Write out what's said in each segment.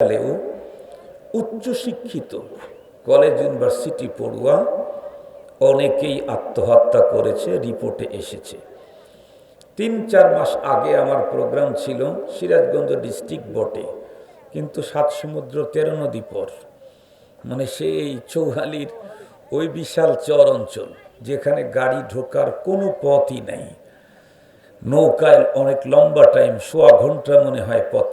সালেও উচ্চশিক্ষিত college university পড়ুয়া অনেকেই আত্মহত্যা করেছে, রিপোর্টে এসেছে। ৩-৪ মাস আগে আমার প্রোগ্রাম ছিল সিরাজগঞ্জ ডিস্ট্রিক্ট বটে, কিন্তু ৭ সমুদ্র ১৩ নদী পর, মানে সেই চৌহালির ওই বিশাল চর অঞ্চল যেখানে গাড়ি ঢোকার কোনো পথই নাই। নৌকায় অনেক লম্বা টাইম, সোয়া ঘন্টা মনে হয় পথ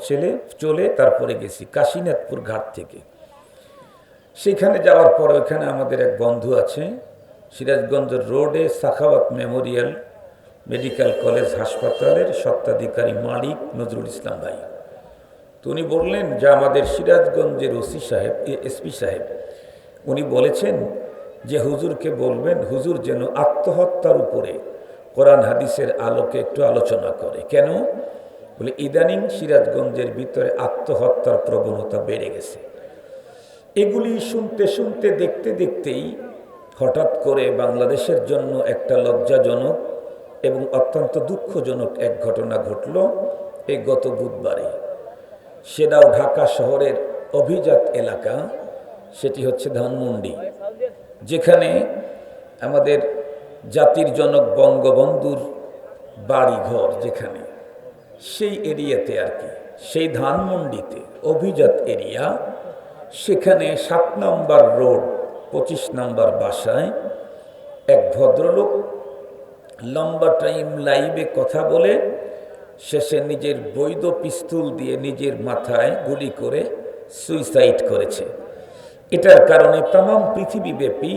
চলে তারপরে গেছি কাশীনাথপুর ঘাট থেকে। সেখানে যাওয়ার পর ওইখানে আমাদের এক বন্ধু আছে, সিরাজগঞ্জ রোডে সাখাওয়াত মেমোরিয়াল মেডিকেল কলেজ হাসপাতালের স্বত্বাধিকারী মালিক নজরুল ইসলাম ভাই। তো উনি বললেন যে আমাদের সিরাজগঞ্জের ওসি সাহেব, এসপি সাহেব, উনি বলেছেন যে হুজুরকে বলবেন হুজুর যেন আত্মহত্যার উপরে কোরআন হাদিসের আলোকে একটু আলোচনা করে। কেন বলে, ইদানিং সিরাজগঞ্জের ভিতরে আত্মহত্যার প্রবণতা বেড়ে গেছে। এগুলি শুনতে শুনতে দেখতে দেখতেই হঠাৎ করে বাংলাদেশের জন্য একটা লজ্জাজনক এবং অত্যন্ত দুঃখজনক এক ঘটনা ঘটল এই গত বুধবারে। সেটাও ঢাকা শহরের অভিজাত এলাকা, সেটি হচ্ছে ধানমন্ডি, যেখানে আমাদের জাতির জনক বঙ্গবন্ধুর বাড়িঘর যেখানে, সেই এরিয়াতে আর কি, সেই ধানমন্ডিতে অভিজাত এরিয়া, সেখানে ৭ নম্বর রোড ২৫ নম্বর বাসায় এক ভদ্রলোক লম্বা টাইম লাইভে কথা বলে শেষে নিজের বৈধ পিস্তল দিয়ে নিজের মাথায় গুলি করে সুইসাইড করেছে। এটার কারণে তামাম পৃথিবীব্যাপী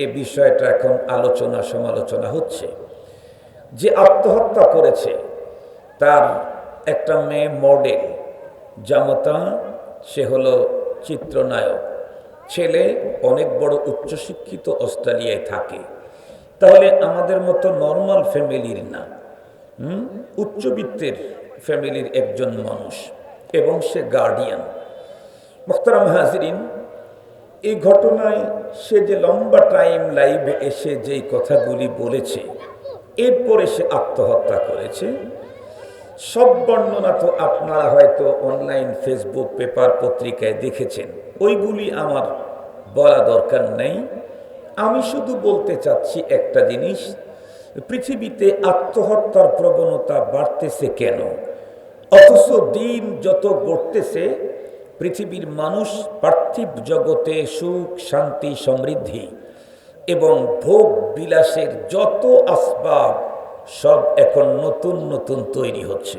এ বিষয়টা এখন আলোচনা সমালোচনা হচ্ছে। যে আত্মহত্যা করেছে তার একটা মেয়ে মডেল জামতা, সে হলো চিত্রনায়ক, ছেলে অনেক বড় উচ্চশিক্ষিত, অস্ট্রেলিয়ায় থাকে। তাহলে আমাদের মতো নর্মাল ফ্যামিলির না, উচ্চবিত্তের ফ্যামিলির একজন মানুষ, এবং সে গার্ডিয়ান। মোহতারাম হাজিরিন, এই ঘটনায় সে যে লম্বা টাইম লাইভে এসে যেই কথাগুলি বলেছে, এরপরে সে আত্মহত্যা করেছে। সব বর্ণনা তো আপনারা হয়তো অনলাইন, ফেসবুক, পেপার, পত্রিকায় দেখেছেন, ওইগুলি আমার বলা দরকার নেই। আমি শুধু বলতে চাচ্ছি একটা জিনিস, পৃথিবীতে আত্মহত্যার প্রবণতা বাড়তেছে কেন? অথচ দিন যত গড়তেছে পৃথিবীর মানুষ পার্থিব জগতে সুখ, শান্তি, সমৃদ্ধি এবং ভোগ বিলাসের যত আসবাব সব এখন নতুন নতুন তৈরি হচ্ছে।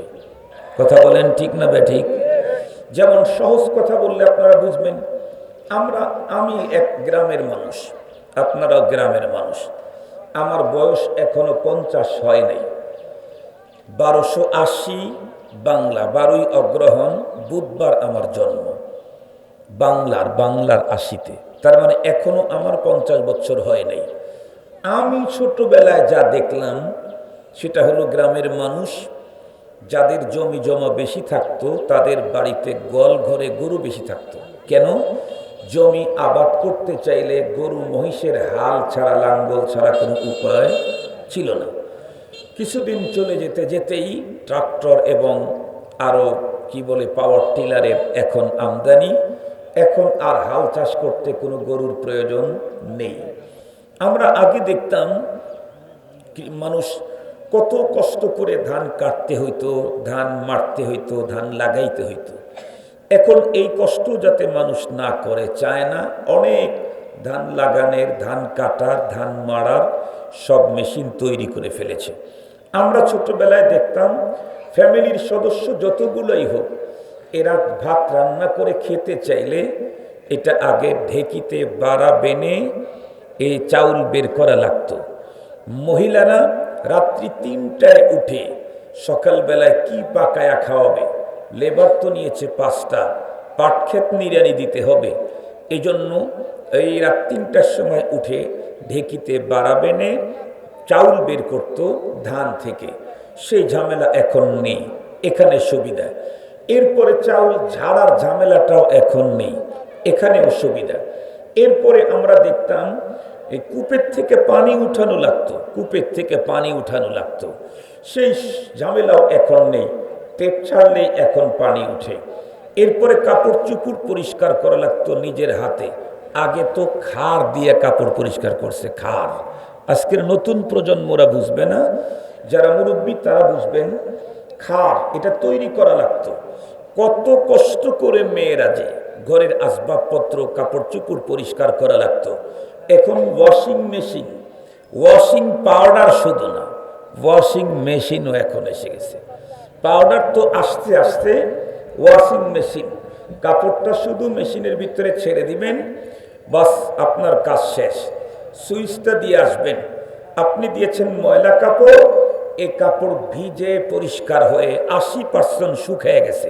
কথা বলেন ঠিক না ব্যাঠিক? যেমন সহজ কথা বললে আপনারা বুঝবেন, আমি এক গ্রামের মানুষ, আপনারাও গ্রামের মানুষ। আমার বয়স এখনো 50 হয় নাই। 1280 বাংলা, 12ই অগ্রহণ বুধবার আমার জন্ম, বাংলার 80-তে, তার মানে এখনো আমার 50 বছর হয় নাই। আমি ছোটবেলায় যা দেখলাম সেটা হলো গ্রামের মানুষ যাদের জমি জমা বেশি থাকতো তাদের বাড়িতে গোয়াল ঘরে গরু বেশি থাকতো। কেন? জমি আবাদ করতে চাইলে গরু মহিষের হাল ছাড়া, লাঙ্গল ছাড়া কোনো উপায় ছিল না। কিছুদিন চলে যেতে যেতেই ট্রাক্টর এবং আরও কি বলে পাওয়ার টিলারের এখন আমদানি, এখন আর হাল চাষ করতে কোনো গরুর প্রয়োজন নেই। আমরা আগে দেখতাম মানুষ কত কষ্ট করে ধান কাটতে হইতো, ধান মারতে হইতো, ধান লাগাইতে হইতো। এখন এই কষ্ট যাতে মানুষ না করে, চায় না, অনেক ধান লাগানোর, ধান কাটার, ধান মারার সব মেশিন তৈরি করে ফেলেছে। আমরা ছোটবেলায় দেখতাম ফ্যামিলির সদস্য যতগুলোই হোক, এরা ভাত রান্না করে খেতে চাইলে এটা আগে ঢেকিতে বাড়া বেনে এই চাউল বের করা লাগতো। মহিলারা রাত্রি 3টায় উঠে সকালবেলায় কি পাকায়া খাওয়াবে, লেবার তো নিয়েছে 5টা, পাট ক্ষেত নিড়ানি দিতে হবে, এই জন্য এই রাত 3টার সময় উঠে ঢেকিতে বাড়া বেনে চাউল বের করত ধান থেকে। সেই ঝামেলা এখন নেই, এখানে সুবিধা। এরপরে চাউল ঝাড়ার ঝামেলাটাও এখন নেই, এখানেও সুবিধা। এরপরে আমরা দেখতাম এই কূপের থেকে পানি উঠানো লাগতো, কূপের থেকে পানি উঠানো লাগতো, সেই ঝামেলাও এখন নেই, টেপ ছাড়লেই এখন পানি উঠে। এরপরে কাপড় চুপড় পরিষ্কার করা লাগতো নিজের হাতে। আগে তো খার দিয়ে কাপড় পরিষ্কার করছে, খার। আজকের নতুন প্রজন্মরা বুঝবে না, যারা মুরব্বী তারা বুঝবেন। খার এটা তৈরি করা লাগতো। কত কষ্ট করে মেয়েরা যে ঘরের আসবাবপত্র কাপড় চুপড় পরিষ্কার করা লাগতো। এখন ওয়াশিং মেশিন, ওয়াশিং পাউডার শুধু না, ওয়াশিং মেশিনও এখন এসে গেছে। পাউডার তো আস্তে আস্তে ওয়াশিং মেশিন, কাপড়টা শুধু মেশিনের ভিতরে ছেড়ে দিবেন, বাস আপনার কাজ শেষ। সুইচটা দিয়ে আসবেন, আপনি দিয়েছেন ময়লা কাপড়, এই কাপড় ভিজে পরিষ্কার হয়ে 80% শুকিয়ে গেছে,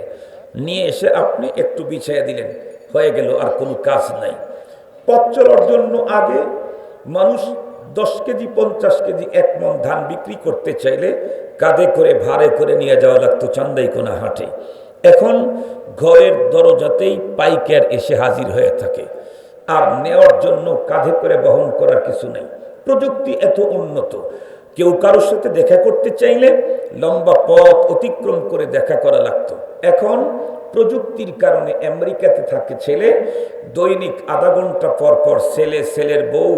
নিয়ে এসে আপনি একটু বিছিয়ে দিলেন, হয়ে গেল, আর কোনো কাজ নাই। পথ চলার জন্য আগে মানুষ 10 কেজি 50 কেজি 1 মণ ধান বিক্রি করতে চাইলে কাঁধে করে ভারে করে নিয়ে যাওয়া লাগতো চান্দাইকোনা হাটে। এখন ঘরের দরজাতেই পাইকার এসে হাজির হয়ে থাকে, আর নেওয়ার জন্য কাঁধে করে বহন করার কিছু নেই। প্রযুক্তি এত উন্নত, কেউ কারোর সাথে দেখা করতে চাইলে লম্বা পথ অতিক্রম করে দেখা করা লাগতো। এখন প্রযুক্তির কারণে আমেরিকাতে থাকে ছেলে, দৈনিক আধা ঘন্টা পর পর ছেলে, ছেলের বউ,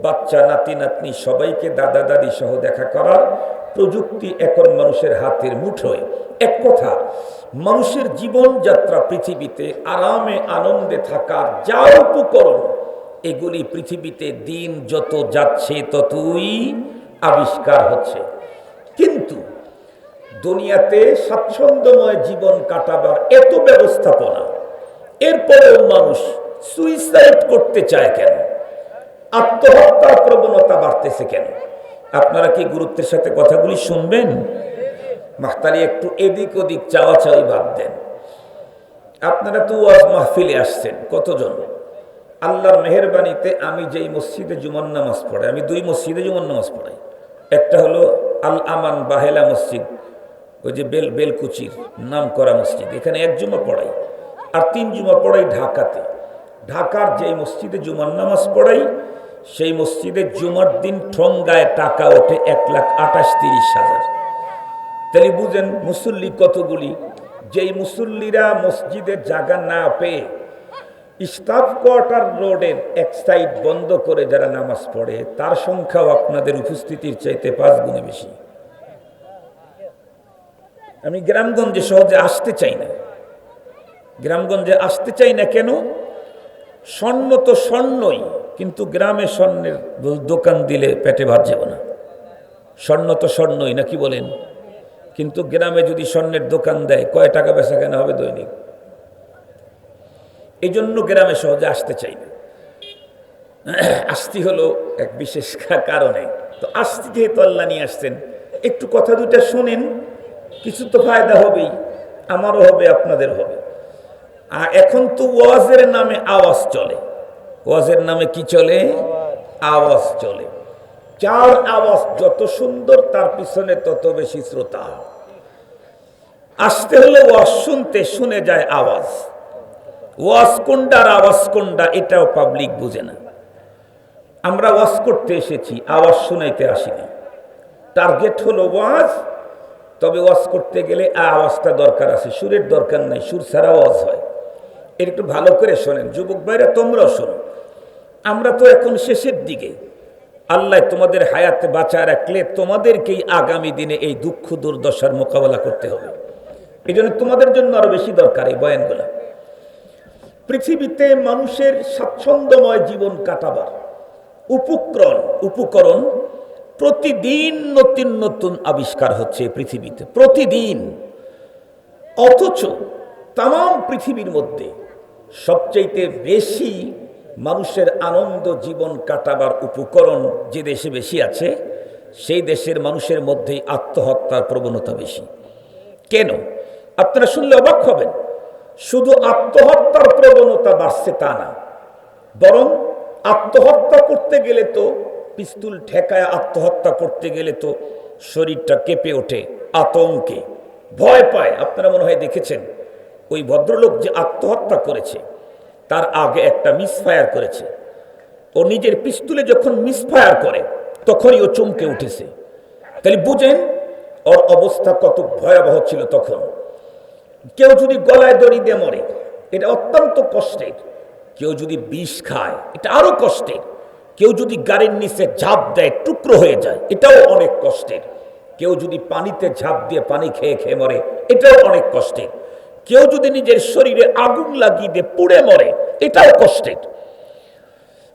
বাচ্চা, নাতি নাতনি সবাইকে দাদা দাদি সহ দেখা করার প্রযুক্তি এখন মানুষের হাতের মুঠোয়। এক কথা, মানুষের জীবনযাত্রা পৃথিবীতে আরামে আনন্দে থাকার যা উপকরণ, এগুলি পৃথিবীতে দিন যত যাচ্ছে ততই আবিষ্কার হচ্ছে। কিন্তু দুনিয়াতে স্বাচ্ছন্দ্যময় জীবন কাটাবার এত ব্যবস্থাপনা, এরপরেও মানুষ সুইসাইড করতে চায় কেন? আত্মহত্যার প্রবণতা বাড়তেছে কেন? আপনারা কি গুরুত্বের সাথে কথাগুলি শুনবেন? মাহতারি একটু এদিক ওদিক চাওয়াচাওয়ি বাদ দেন। আপনারা তো ওয়াজ মাহফিলে আসছেন কতজন? আল্লাহর মেহেরবানিতে আমি যেই মসজিদে জুমার নামাজ পড়াই, আমি 2 মসজিদে জুমার নামাজ পড়াই। একটা হলো আল আমান বাহেলা মসজিদ, ওই যে বেলকুচির নাম করা মসজিদ, এখানে 1 জুমা পড়াই। আর 3 জুমা পড়াই ঢাকাতে। ঢাকার যেই মসজিদে জুমার নামাজ পড়াই, সেই মসজিদে জুমার দিন ঠোঙ্গায় টাকা ওঠে 1,28,30,000। তাহলে বুঝেন মুসল্লি কতগুলি। যেই মুসল্লিরা মসজিদে জায়গা না পেয়ে স্টাফ কোয়ার্টার রোডের এক সাইড বন্ধ করে যারা নামাজ পড়ে, তার সংখ্যাও আপনাদের উপস্থিতির চাইতে 5 গুণে বেশি। আমি গ্রামগঞ্জে সহজে আসতে চাই না। গ্রামগঞ্জে আসতে চাই না কেন? স্বর্ণ তো স্বর্ণই, কিন্তু গ্রামে স্বর্ণের দোকান দিলে পেটে ভাত যাবে না। স্বর্ণ তো স্বর্ণই, নাকি বলেন? কিন্তু গ্রামে যদি স্বর্ণের দোকান দেয়, কয় টাকা বেচা কেনা হবে দৈনিক? এই জন্য গ্রামে সহজে আসতে চাই না। আসতে হলো এক বিশেষ কারণে। তো আসতে যেহেতু আল্লাহ নিয়ে আসছেন, একটু কথা দুটা শোনেন, কিছু তো ফায়দা হবেই, আমারও হবে, আপনাদের হবে। আর এখন তো ওয়াজের নামে আওয়াজ চলে। ওয়াজের নামে কি চলে? আওয়াজ চলে। যার আওয়াজ যত সুন্দর, তার পিছনে তত বেশি শ্রোতা। আসতে হলে ওয়াজ শুনতে, শুনে যায় আওয়াজ। ওয়াজ কোনটার আওয়াজ কোনটা এটাও পাবলিক বুঝে না। আমরা ওয়াজ করতে এসেছি, আওয়াজ শুনাইতে আসিনি। টার্গেট হলো ওয়াজ, তবে ওয়াজ করতে গেলে আওয়াজটা দরকার আছে, সুরের দরকার নাই, সুর ছাড়া ওয়াজ হয়। এর একটু ভালো করে শোনেন, যুবক ভাইরা তোমরাও শোনো। আমরা তো এখন শেষের দিকে, আল্লাহ তোমাদের হায়াতে বাঁচা রাখলে তোমাদেরকেই আগামী দিনে এই দুঃখ দুর্দশার মোকাবেলা করতে হবে। এই জন্য তোমাদের জন্য আরো বেশি দরকার এই বয়ানগুলা। পৃথিবীতে মানুষের স্বাচ্ছন্দ্যময় জীবন কাটাবার উপকরণ প্রতিদিন নতুন নতুন আবিষ্কার হচ্ছে পৃথিবীতে, প্রতিদিন। অথচ তাম পৃথিবীর মধ্যে সবচাইতে বেশি মানুষের আনন্দ জীবন কাটাবার উপকরণ যে দেশে বেশি আছে, সেই দেশের মানুষের মধ্যেই আত্মহত্যার প্রবণতা বেশি। কেন? আপনারা শুনলে অবাক হবেন। শুধু আত্মহত্যার প্রবণতা বাড়ছে তা না, বরং আত্মহত্যা করতে গেলে তো, পিস্তুল ঠেকায় আত্মহত্যা করতে গেলে তো শরীরটা কেঁপে ওঠে, আতঙ্কে ভয় পায়। আপনারা মনে হয় দেখেছেন, ওই ভদ্রলোক যে আত্মহত্যা করেছে, তার আগে একটা মিসফায়ার করেছে। ও নিজের পিস্তুলে যখন মিসফায়ার করে, তখনই ও চমকে উঠেছে। তাহলে বুঝেন ওর অবস্থা কত ভয়াবহ ছিল তখন। কেউ যদি গলায় দড়ি দিয়ে মরে, এটা অত্যন্ত কষ্টের। কেউ যদি বিষ খায়, এটা আরো কষ্টের। কেউ যদি গাড়ির নিচে ঝাঁপ দেয়, টুকরো হয়ে যায়, এটাও অনেক কষ্টের। কেউ যদি পানিতে ঝাঁপ দিয়ে পানি খেয়ে খেয়ে মরে, এটাও অনেক কষ্টের। কেউ যদি নিজের শরীরে আগুন লাগিয়ে দিয়ে পুড়ে মরে, এটাও কষ্টের।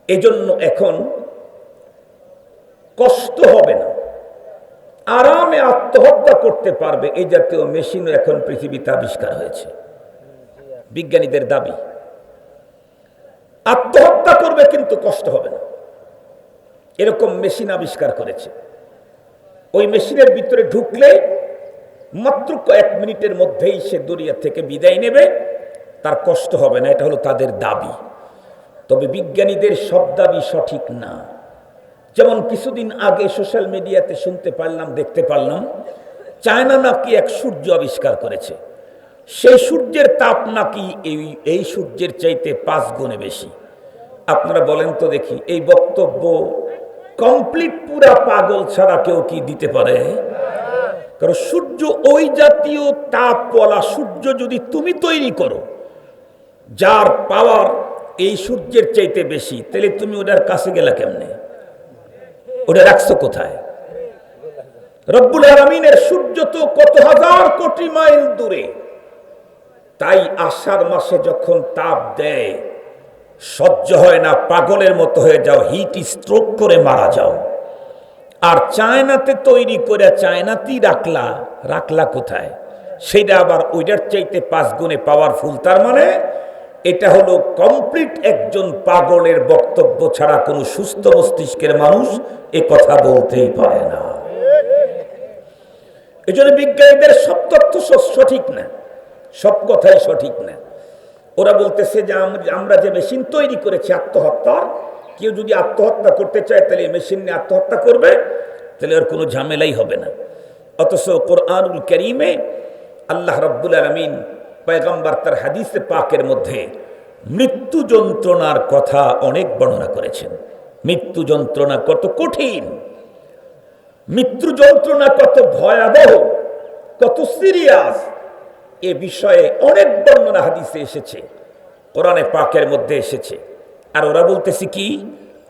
এজন্য এখন কষ্ট হবে না, আরামে আত্মহত্যা করতে পারবে এই জাতীয় মেশিনও এখন পৃথিবীতে আবিষ্কার হয়েছে। বিজ্ঞানীদের দাবি আত্মহত্যা করবে কিন্তু কষ্ট হবে না, এরকম মেশিন আবিষ্কার করেছে। ওই মেশিনের ভিতরে ঢুকলে মাত্র কয়েক মিনিটের মধ্যেই সে দুনিয়া থেকে বিদায় নেবে, তার কষ্ট হবে না। এটা হলো তাদের দাবি। তবে বিজ্ঞানীদের সব দাবি সঠিক না। যেমন কিছুদিন আগে সোশ্যাল মিডিয়াতে শুনতে পারলাম, দেখতে পারলাম, চায়না নাকি এক সূর্য আবিষ্কার করেছে। সেই সূর্যের তাপ নাকি এই সূর্যের চাইতে 5 গুণে বেশি। আপনারা বলেন তো দেখি, এই বক্তব্য কমপ্লিট পুরা পাগল ছাড়া কেউ কি দিতে পারে? কারণ সূর্য ওই জাতীয় তাপওয়ালা সূর্য যদি তুমি তৈরি করো, যার পাওয়ার এই সূর্যের চাইতে বেশি, তাহলে তুমি ওটার কাছে গেলা কেমনে? ওটা রাখছো কোথায়? রব্বুল আলামিনের সূর্য তো কত হাজার কোটি মাইল দূরে। তাই আষাঢ় মাসে যখন তাপ দেয়, সহ্য হয় না, পাগলের মতো হয়ে যাও, হিট স্ট্রোক করে মারা যাও। আর চায়নাতে তৈরি করে চায়নাতেই রাখলা কোথায়? সেটা আবার ওইটার চাইতে 5 গুণে পাওয়ারফুল। তার মানে এটা হলো কমপ্লিট একজন পাগলের বক্তব্য ছাড়া কোনো সুস্থ মস্তিষ্কের মানুষ এ কথা বলতেই পারে না। এই জন্য বিজ্ঞানীদের সব তথ্য সঠিক না, সব কথাই সঠিক না। ওরা বলতেছে যে আমরা যে মেশিন তৈরি করেছি আত্মহত্যার, কেউ যদি আত্মহত্যা করতে চায় তাহলে এই মেশিন নিয়ে আত্মহত্যা করবে, তাহলে ওর কোনো ঝামেলাই হবে না। অথচ কোরআনুল কারীমে আল্লাহ রাব্বুল আলামিন পয়গম্বর তার হাদিসে পাকের মধ্যে মৃত্যু যন্ত্রণার কথা অনেক বর্ণনা করেছেন। মৃত্যু যন্ত্রণা কত কঠিন, মৃত্যু যন্ত্রণা কত ভয়াবহ, কত সিরিয়াস, এ বিষয়ে অনেক বর্ণনা হাদিসে এসেছে, কোরআনে পাকের মধ্যে এসেছে। আর ওরা বলতেছে কি,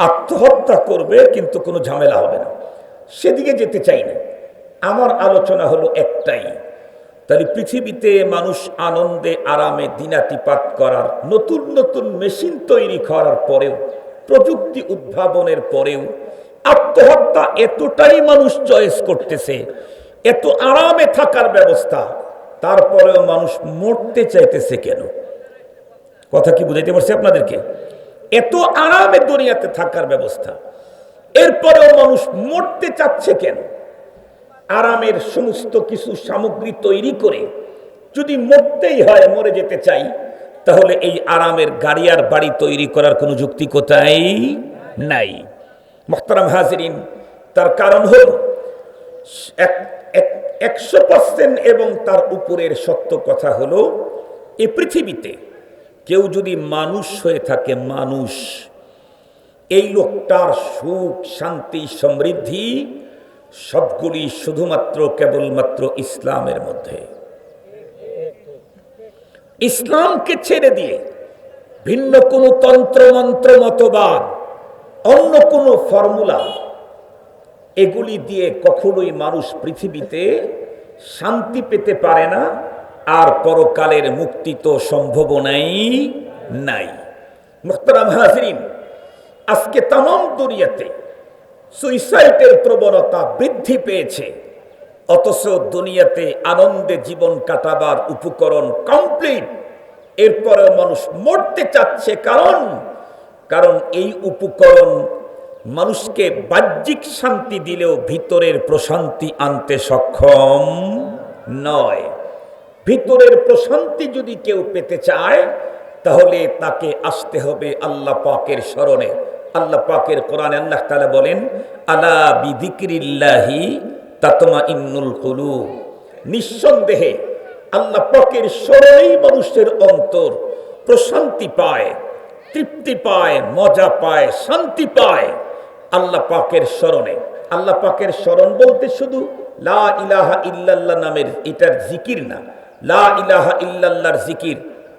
আত্মহত্যা করবে কিন্তু কোনো ঝামেলা হবে না। সেদিকে যেতে চাই না। আমার আলোচনা হলো একটাই, তাহলে পৃথিবীতে মানুষ আনন্দে আরামে দিনাতিপাত করার, নতুন নতুন মেশিন তৈরি করার পরেও, প্রযুক্তি উদ্ভাবনের পরেও আত্মহত্যা এতটাই মানুষ চয়েস করতেছে, এত আরামে থাকার ব্যবস্থা, তারপরেও মানুষ মরতে চাইতেছে কেন? কথা কি বুঝাইতে পারছি আপনাদেরকে? এত আরামে দুনিয়াতে থাকার ব্যবস্থা, এরপরেও মানুষ মরতে চাচ্ছে কেন? আরামের সমস্ত কিছু সামগ্রী তৈরি করে যদি মরতেই হয়, মরে যেতে চাই, তাহলে এই আরামের গাড়ি আর বাড়ি তৈরি করার কোনো যুক্তি কোথায় নাই। মুহতারাম হাজিরিন, তার কারণ হল 100% এবং তার উপরের সত্য কথা হলো, এই পৃথিবীতে কেউ যদি মানুষ হয়ে থাকে, মানুষ, এই লোকটার সুখ শান্তি সমৃদ্ধি সবগুলি শুধুমাত্র কেবলমাত্র ইসলামের মধ্যে। ইসলামকে ছেড়ে দিয়ে ভিন্ন কোনো তন্ত্র মন্ত্র মতবাদ, অন্য কোনো ফর্মুলা, এগুলি দিয়ে কখনোই মানুষ পৃথিবীতে শান্তি পেতে পারে না, আর পরকালের মুক্তি তো সম্ভাবনাই নাই। মুহতারাম হাজিরিন, আজকে তামাম দুনিয়াতে সুইসাইডের প্রবণতা বৃদ্ধি পেয়েছে, অথচ দুনিয়াতে আনন্দে জীবন কাটাবার উপকরণ কমপ্লিট, এরপরেও মানুষ মরতে চাচ্ছে। কারণ এই উপকরণ মানুষকে বাহ্যিক শান্তি দিলেও ভিতরের প্রশান্তি আনতে সক্ষম নয়। ভিতরের প্রশান্তি যদি কেউ পেতে চায়, তাহলে তাকে আসতে হবে আল্লাহ পাকের শরণে। আল্লাহ পাকের কোরআনে আল্লাহ তাআলা বলেন, আলা বিযিকরিল্লাহি তাতমাইন্নুল কুলুব, নিঃসন্দেহে আল্লাহ পাকের শরণেই মানুষের অন্তর প্রশান্তি পায়, তৃপ্তি পায়, মজা পায়, শান্তি পায়। আল্লাহ পাকের শরণে। আল্লাহ পাকের শরণ বলতে শুধু লা ইলাহা ইল্লাল্লাহ নামের এটার জিকির না, লা ইলাহা ইল্লাল্লাহর জিকির,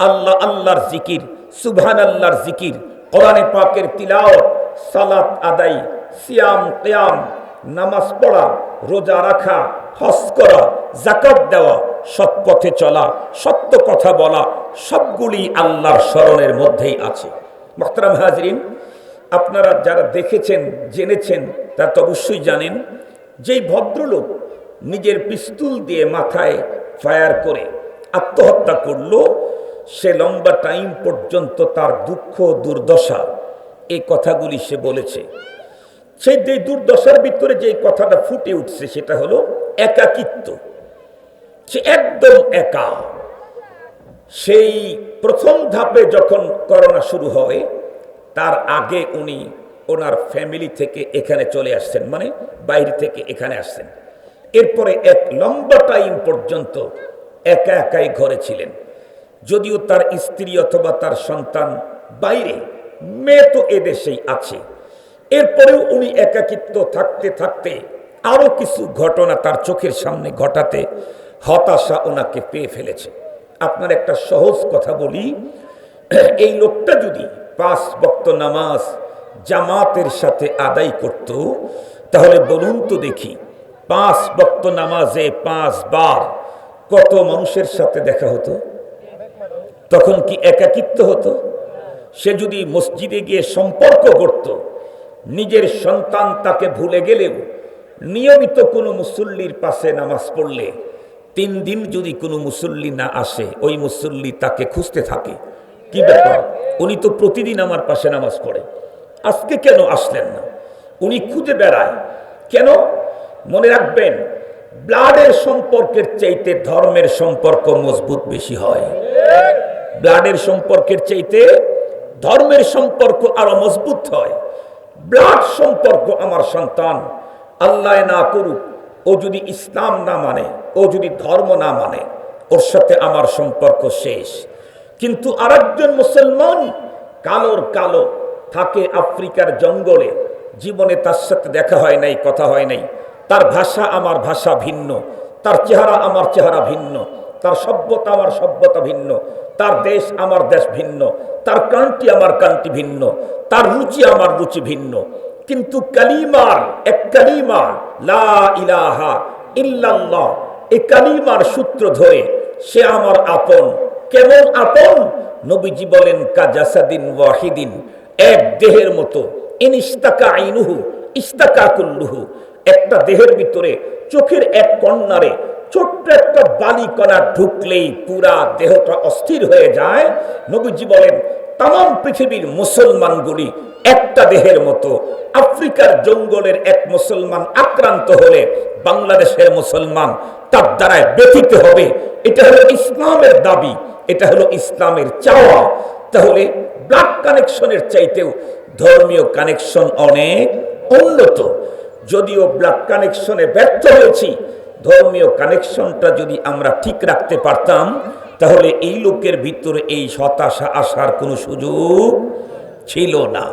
আল্লাহ আল্লাহর জিকির, সুবহানাল্লাহর জিকির, কোরআনে পাকের তিলাওয়াত, সালাত আদায়, সিয়াম কিয়াম, নামাজ পড়া, রোজা রাখা, হজ করা, যাকাত দেওয়া, সৎ পথে চলা, সত্য কথা বলা, সবগুলি আল্লাহর স্মরণের মধ্যেই আছে। মুহতারাম হাজরিন, আপনারা যারা দেখেছেন জেনেছেন তারা তো অবশ্যই জানেন, যেই ভদ্রলোক নিজের পিস্তল দিয়ে মাথায় ফায়ার করে আত্মহত্যা করলো, সে লম্বা টাইম পর্যন্ত তার দুঃখ দুর্দশা এই কথাগুলি সে বলেছে। সেই যে দুর্দশার ভিতরে যে কথাটা ফুটে উঠছে সেটা হলো একাকিত্ব। সে একদম একা। সেই প্রথম ধাপে যখন করোনা শুরু হয় তার আগে উনি ওনার ফ্যামিলি থেকে এখানে চলে আসছেন, মানে বাইরে থেকে এখানে আসছেন। এরপরে এক লম্বা টাইম পর্যন্ত একা একাই ঘরে ছিলেন, যদিও তার স্ত্রী অথবা তার সন্তান বাইরে, মেয়ে তো এদেশেই আছে। এরপরেও উনি একাকিত্ব থাকতে থাকতে আরো কিছু ঘটনা তার চোখের সামনে ঘটাতে হতাশা ওনাকে পেয়ে ফেলেছে। আপনার একটা সহজ কথা বলি, এই লোকটা যদি 5 ওয়াক্ত নামাজ জামাতের সাথে আদায় করত, তাহলে বলুন তো দেখি 5 ওয়াক্ত নামাজে 5 বার কত মানুষের সাথে দেখা হতো? তখন কি একাকিত্ব হতো? সে যদি মসজিদে গিয়ে সম্পর্ক করত, নিজের সন্তান তাকে ভুলে গেলেও নিয়মিত কোনো মুসল্লির পাশে নামাজ পড়লে 3 দিন যদি কোনো মুসল্লি না আসে, ওই মুসল্লি তাকে খুঁজতে থাকে, কি ব্যাপার, উনি তো প্রতিদিন আমার পাশে নামাজ পড়ে, আজকে কেন আসলেন না? উনি খুঁজে বেড়ায় কেন? মনে রাখবেন, ব্লাডের সম্পর্কের চাইতে ধর্মের সম্পর্ক মজবুত বেশি হয়। ব্লাডের সম্পর্কের চাইতে ধর্মের সম্পর্ক আরো মজবুত হয়। ব্লাড সম্পর্ক আমার সন্তান আল্লাহ না করুক, ও যদি ইসলাম না মানে, ও যদি ধর্ম না মানে, ওর সাথে আমার সম্পর্ক শেষ। কিন্তু আরেকজন মুসলমান কালোর কালো থাকে আফ্রিকার জঙ্গলে, জীবনে তার সাথে দেখা হয় নাই, কথা হয় নাই, তার ভাষা আমার ভাষা ভিন্ন, তার চেহারা আমার চেহারা ভিন্ন, তার সভ্যতা আমার সভ্যতা ভিন্ন, তার দেশ আমার দেশ ভিন্ন, তার কান্ট্রি আমার কান্ট্রি ভিন্ন, তার রুচি আমার রুচি ভিন্ন, কিন্তু কালিমার এক কালিমা লা ইলাহা ইল্লাল্লাহ, এই কালিমার সূত্র ধরে সে আমার আপন। কেমন আপন? নবীজি বলেন কাজাসাদিন ওয়াহিদিন, এক দেহের মতো। ইনিস্তাকা আইনুহু ইস্তাকা কুল্লুহু, একটা দেহের ভিতরে চোখের এক কর্নারে ছোট্ট একটা বালিকণা ঢুকলেই পুরা দেহটা অস্থির হয়ে যায়। নবীজি বলেন তাম পৃথিবীর মুসলমানগুলি একটা দেহের মতো। আফ্রিকার জঙ্গলের এক মুসলমান আক্রান্ত হলে বাংলাদেশের মুসলমান তার দ্বারায় ব্যথিত হবে। এটা হলো ইসলামের দাবি, এটা হলো ইসলামের চাওয়া। তাহলে ব্লাড কানেকশনের চাইতেও ধর্মীয় কানেকশন অনেক উন্নত। যদিও ব্লাড কানেকশনে ব্যর্থ হয়েছি, ধর্মীয় কানেকশনটা যদি আমরা ঠিক রাখতে পারতাম, তাহলে এই লোকের ভিতরে এই হতাশা আসার কোনো সুযোগ ছিল না।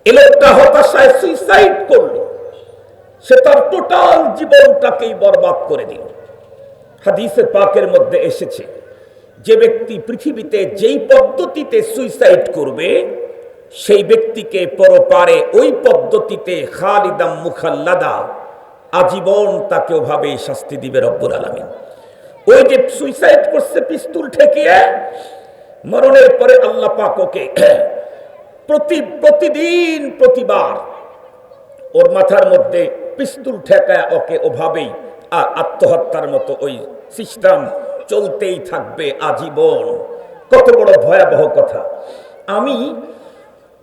এই লোকটা হতাশায় সুইসাইড করলো, সে তার টোটাল জীবনটাকেই বরবাদ করে দিল। হাদিসে পাকের মধ্যে এসেছে, যে ব্যক্তি পৃথিবীতে যেই পদ্ধতিতে সুইসাইড করবে, সেই ব্যক্তিকে পরপারে ওই পদ্ধতিতে খালিদাম মুখাল্লাদা, আজীবন তাকে ওভাবে শাস্তি দিবে রব্বুল আলামিন। ওই যে সুইসাইড করছে পিস্তল ঠেকিয়ে, মরণের পরে আল্লাহ পাক ওকে প্রতিদিন প্রতিবার ওর মাথার মধ্যে পিস্তল ঠেকায় ওকে ওভাবেই আত্মহত্যার মতো ওই সিস্টেম চলতেই থাকবে আজীবন। কত বড় ভয়াবহ কথা! আমি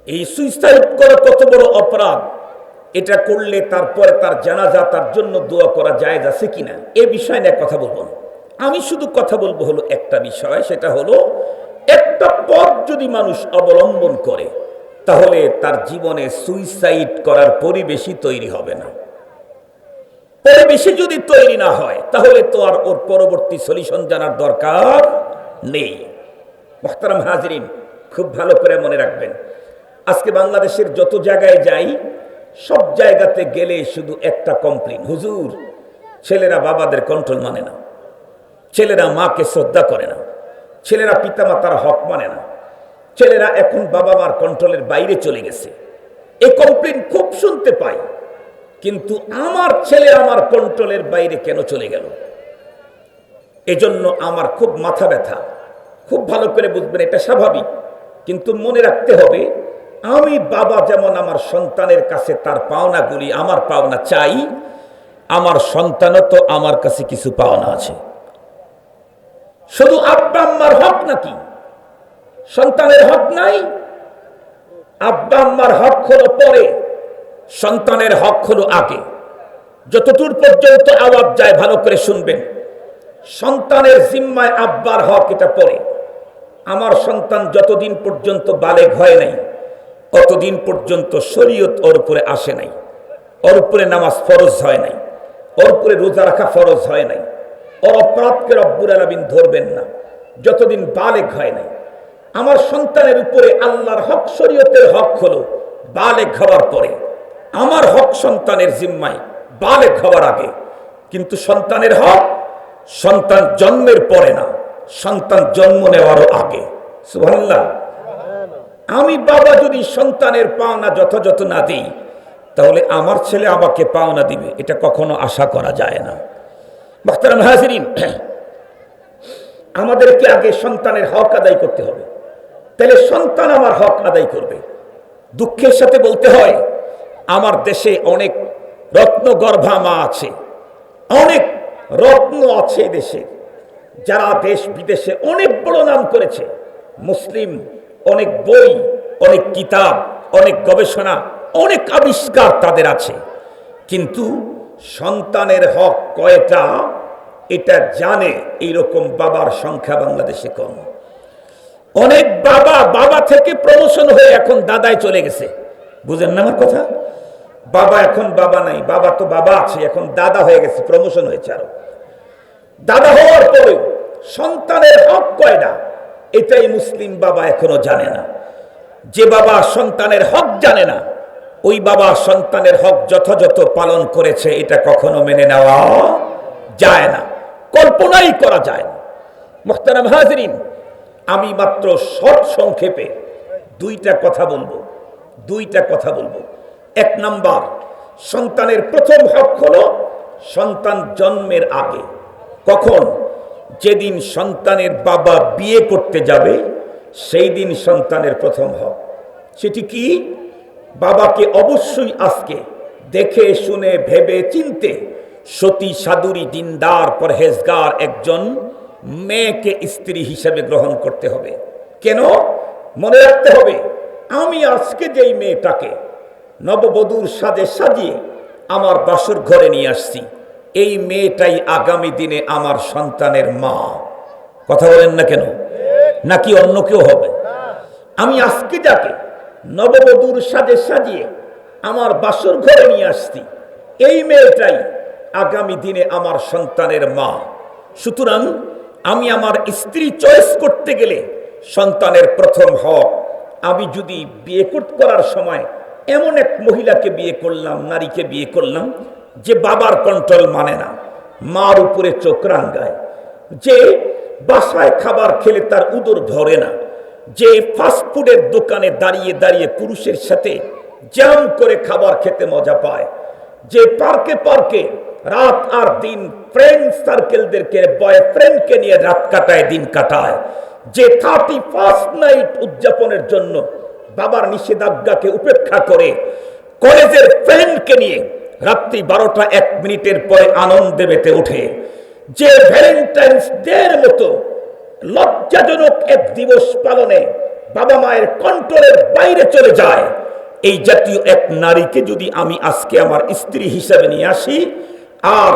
এই সুইসাইড করা কত বড় অপরাধ, এটা করলে তারপরে তার জানাজা, তার জন্য দোয়া করা জায়েজ আছে কিনা, এ বিষয় নিয়ে কথা বলবো না। আমি শুধু কথা বলবো হলো একটা বিষয়, সেটা হলো একটা পথ যদি মানুষ অবলম্বন করে, তাহলে তার জীবনে সুইসাইড করার পরিবেশই তৈরি হবে না। পরিবেশে যদি তৈরি না হয়, তাহলে তো আর ওর পরবর্তী সলিউশন জানার দরকার নেই। মুহতারাম হাজরিন, খুব ভালো করে মনে রাখবেন, আজকে বাংলাদেশের যত জায়গায় যাই, সব জায়গাতে গেলে শুধু একটা কমপ্লেন, হুজুর ছেলেরা বাবাদের কন্ট্রোল মানে না। ছেলেরা মাকে শ্রদ্ধা করে না, ছেলেরা পিতামাতার হক মানে না, ছেলেরা এখন বাবা মার কন্ট্রোলের বাইরে চলে গেছে। এই কমপ্লেন খুব শুনতে পাই, কিন্তু আমার ছেলে আমার কন্ট্রোলের বাইরে কেন চলে গেল? এজন্য আমার খুব মাথা ব্যথা। খুব ভালো করে বুঝবেন, এটা স্বাভাবিক, কিন্তু মনে রাখতে হবে, আমি বাবা যেমন আমার সন্তানের কাছে তার পাওনাগুলি, আমার পাওনা চাই, আমার সন্তানও তো আমার কাছে কিছু পাওনা আছে। শুধু আব্বা আম্মার হক নাকি সন্তানের হক নাই? আব্বা আম্মার হক হলো পরে, সন্তানের হক হলো আগে। যতদূর পর্যন্ত আওয়াজ যায় ভালো করে শুনবেন, সন্তানের জিম্মায় আব্বার হক, এটা পরে। আমার সন্তান যতদিন পর্যন্ত বালেগ হয় নাই, অতদিন পর্যন্ত শরীয়ত ওর উপরে আসে নাই, ওর উপরে নামাজ ফরজ হয় নাই, ওর উপরে রোজা রাখা ফরজ হয় নাই, ওর অপরাধকে রব্বুল আলামিন ধরবেন না যতদিন বালেগ হয় নাই। আমার সন্তানের উপরে আল্লাহর হক, শরীয়তের হক হলো বালেগ হওয়ার পরে। আমার হক সন্তানের জিম্মায় বালেগ হওয়ার আগে। কিন্তু সন্তানের হক সন্তান জন্মের পরে না, সন্তান জন্ম নেওয়ারও আগে। সুবহানাল্লাহ। আমি বাবা যদি সন্তানের পাওনা যথাযথ না দিই, তাহলে আমার ছেলে আমাকে পাওনা দিবে, এটা কখনো আশা করা যায় না। মুহতারাম হাজিরিন, আমাদেরকে আগে সন্তানের হক আদায় করতে হবে, তাহলে সন্তান আমার হক আদায় করবে। দুঃখের সাথে বলতে হয়, আমার দেশে অনেক রত্নগর্ভা মা আছে, অনেক রত্ন আছে দেশে, যারা দেশ বিদেশে অনেক বড় নাম করেছে। মুসলিম অনেক বই, অনেক কিতাব, অনেক গবেষণা, অনেক আবিষ্কার তাদের আছে, কিন্তু সন্তানের হক কয়টা এটা জানে এইরকম বাবার সংখ্যা বাংলাদেশে কম। অনেক বাবা, বাবা থেকে প্রমোশন হয়ে এখন দাদায় চলে গেছে। বুঝেন না আমার কথা? বাবা এখন বাবা নাই, বাবা তো বাবা আছে, এখন দাদা হয়ে গেছে, প্রমোশন হয়েছে। আরো দাদা হওয়ার পরে সন্তানের হক কয়টা এটাই মুসলিম বাবা এখনো জানে না। যে বাবা সন্তানের হক জানে না, ওই বাবা সন্তানের হক যথাযথ পালন করেছে এটা কখনো মেনে নেওয়া যায় না, কল্পনাই করা যায় না। মুহতারাম হাজিরিন, আমি মাত্র শর্ট সংক্ষেপে দুইটা কথা বলবো। এক নাম্বার, সন্তানের প্রথম হক হলো সন্তান জন্মের আগে। কখন? যেদিন সন্তানের বাবা বিয়ে করতে যাবে সেই দিন সন্তানের প্রথম হক। সেটি কি? বাবাকে অবশ্যই আজকে দেখে শুনে ভেবে চিনতে সতী সাধুরী দিনদার পরহেজগার একজন মেয়েকে স্ত্রী হিসেবে গ্রহণ করতে হবে। কেন? মনে রাখতে হবে, আমি আজকে যেই মেয়েটাকে নববধূর সাজে সাজিয়ে আমার বাসর ঘরে নিয়ে আসছি, এই মেয়েটাই আগামী দিনে আমার সন্তানের মা। কথা বলেন না কেন? নাকি অন্য কেউ হবে? আমি আজকে যাকে নববধূর সাজে সাজিয়ে আমার বাসর ঘরে নিয়ে আসছি, এই মেয়েটাই আগামী দিনে আমার সন্তানের মা। সুতরাং আমি আমার স্ত্রী চয়েস করতে গেলে সন্তানের প্রথম হক, আমি যদি বিয়ে করার সময় এমন এক মহিলাকে বিয়ে করলাম, নারীকে বিয়ে করলাম যে বাবার কন্ট্রোল মানে না, মার উপরে চোখ রাঙায়, যে বাসায় খাবার খেলে তার উদর ভরে না, যে ফাস্টফুডের দোকানে দাঁড়িয়ে দাঁড়িয়ে পুরুষের সাথে জ্যাম করে খাবার খেতে মজা পায়, যে পার্কে পার্কে রাত আর দিন ফ্রেন্ড সার্কেলদেরকে, বয়ফ্রেন্ডকে নিয়ে রাত কাটায়, দিন কাটায়, যে 31st নাইট উদযাপনের জন্য বাবার নিষেধাজ্ঞাকে উপেক্ষা করে কলেজের ফ্রেন্ডকে নিয়ে রাত্রি 12টা 1 মিনিটের পরে আনন্দে মেতে ওঠে, যে ভ্যালেন্টাইন্স ডের মতো লজ্জাজনক এক দিবস পালনে বাবা মায়ের কন্ট্রোলের বাইরে চলে যায়, এই জাতীয় এক নারীকে যদি আমি আজকে আমার স্ত্রী হিসেবে নিয়ে আসি, আর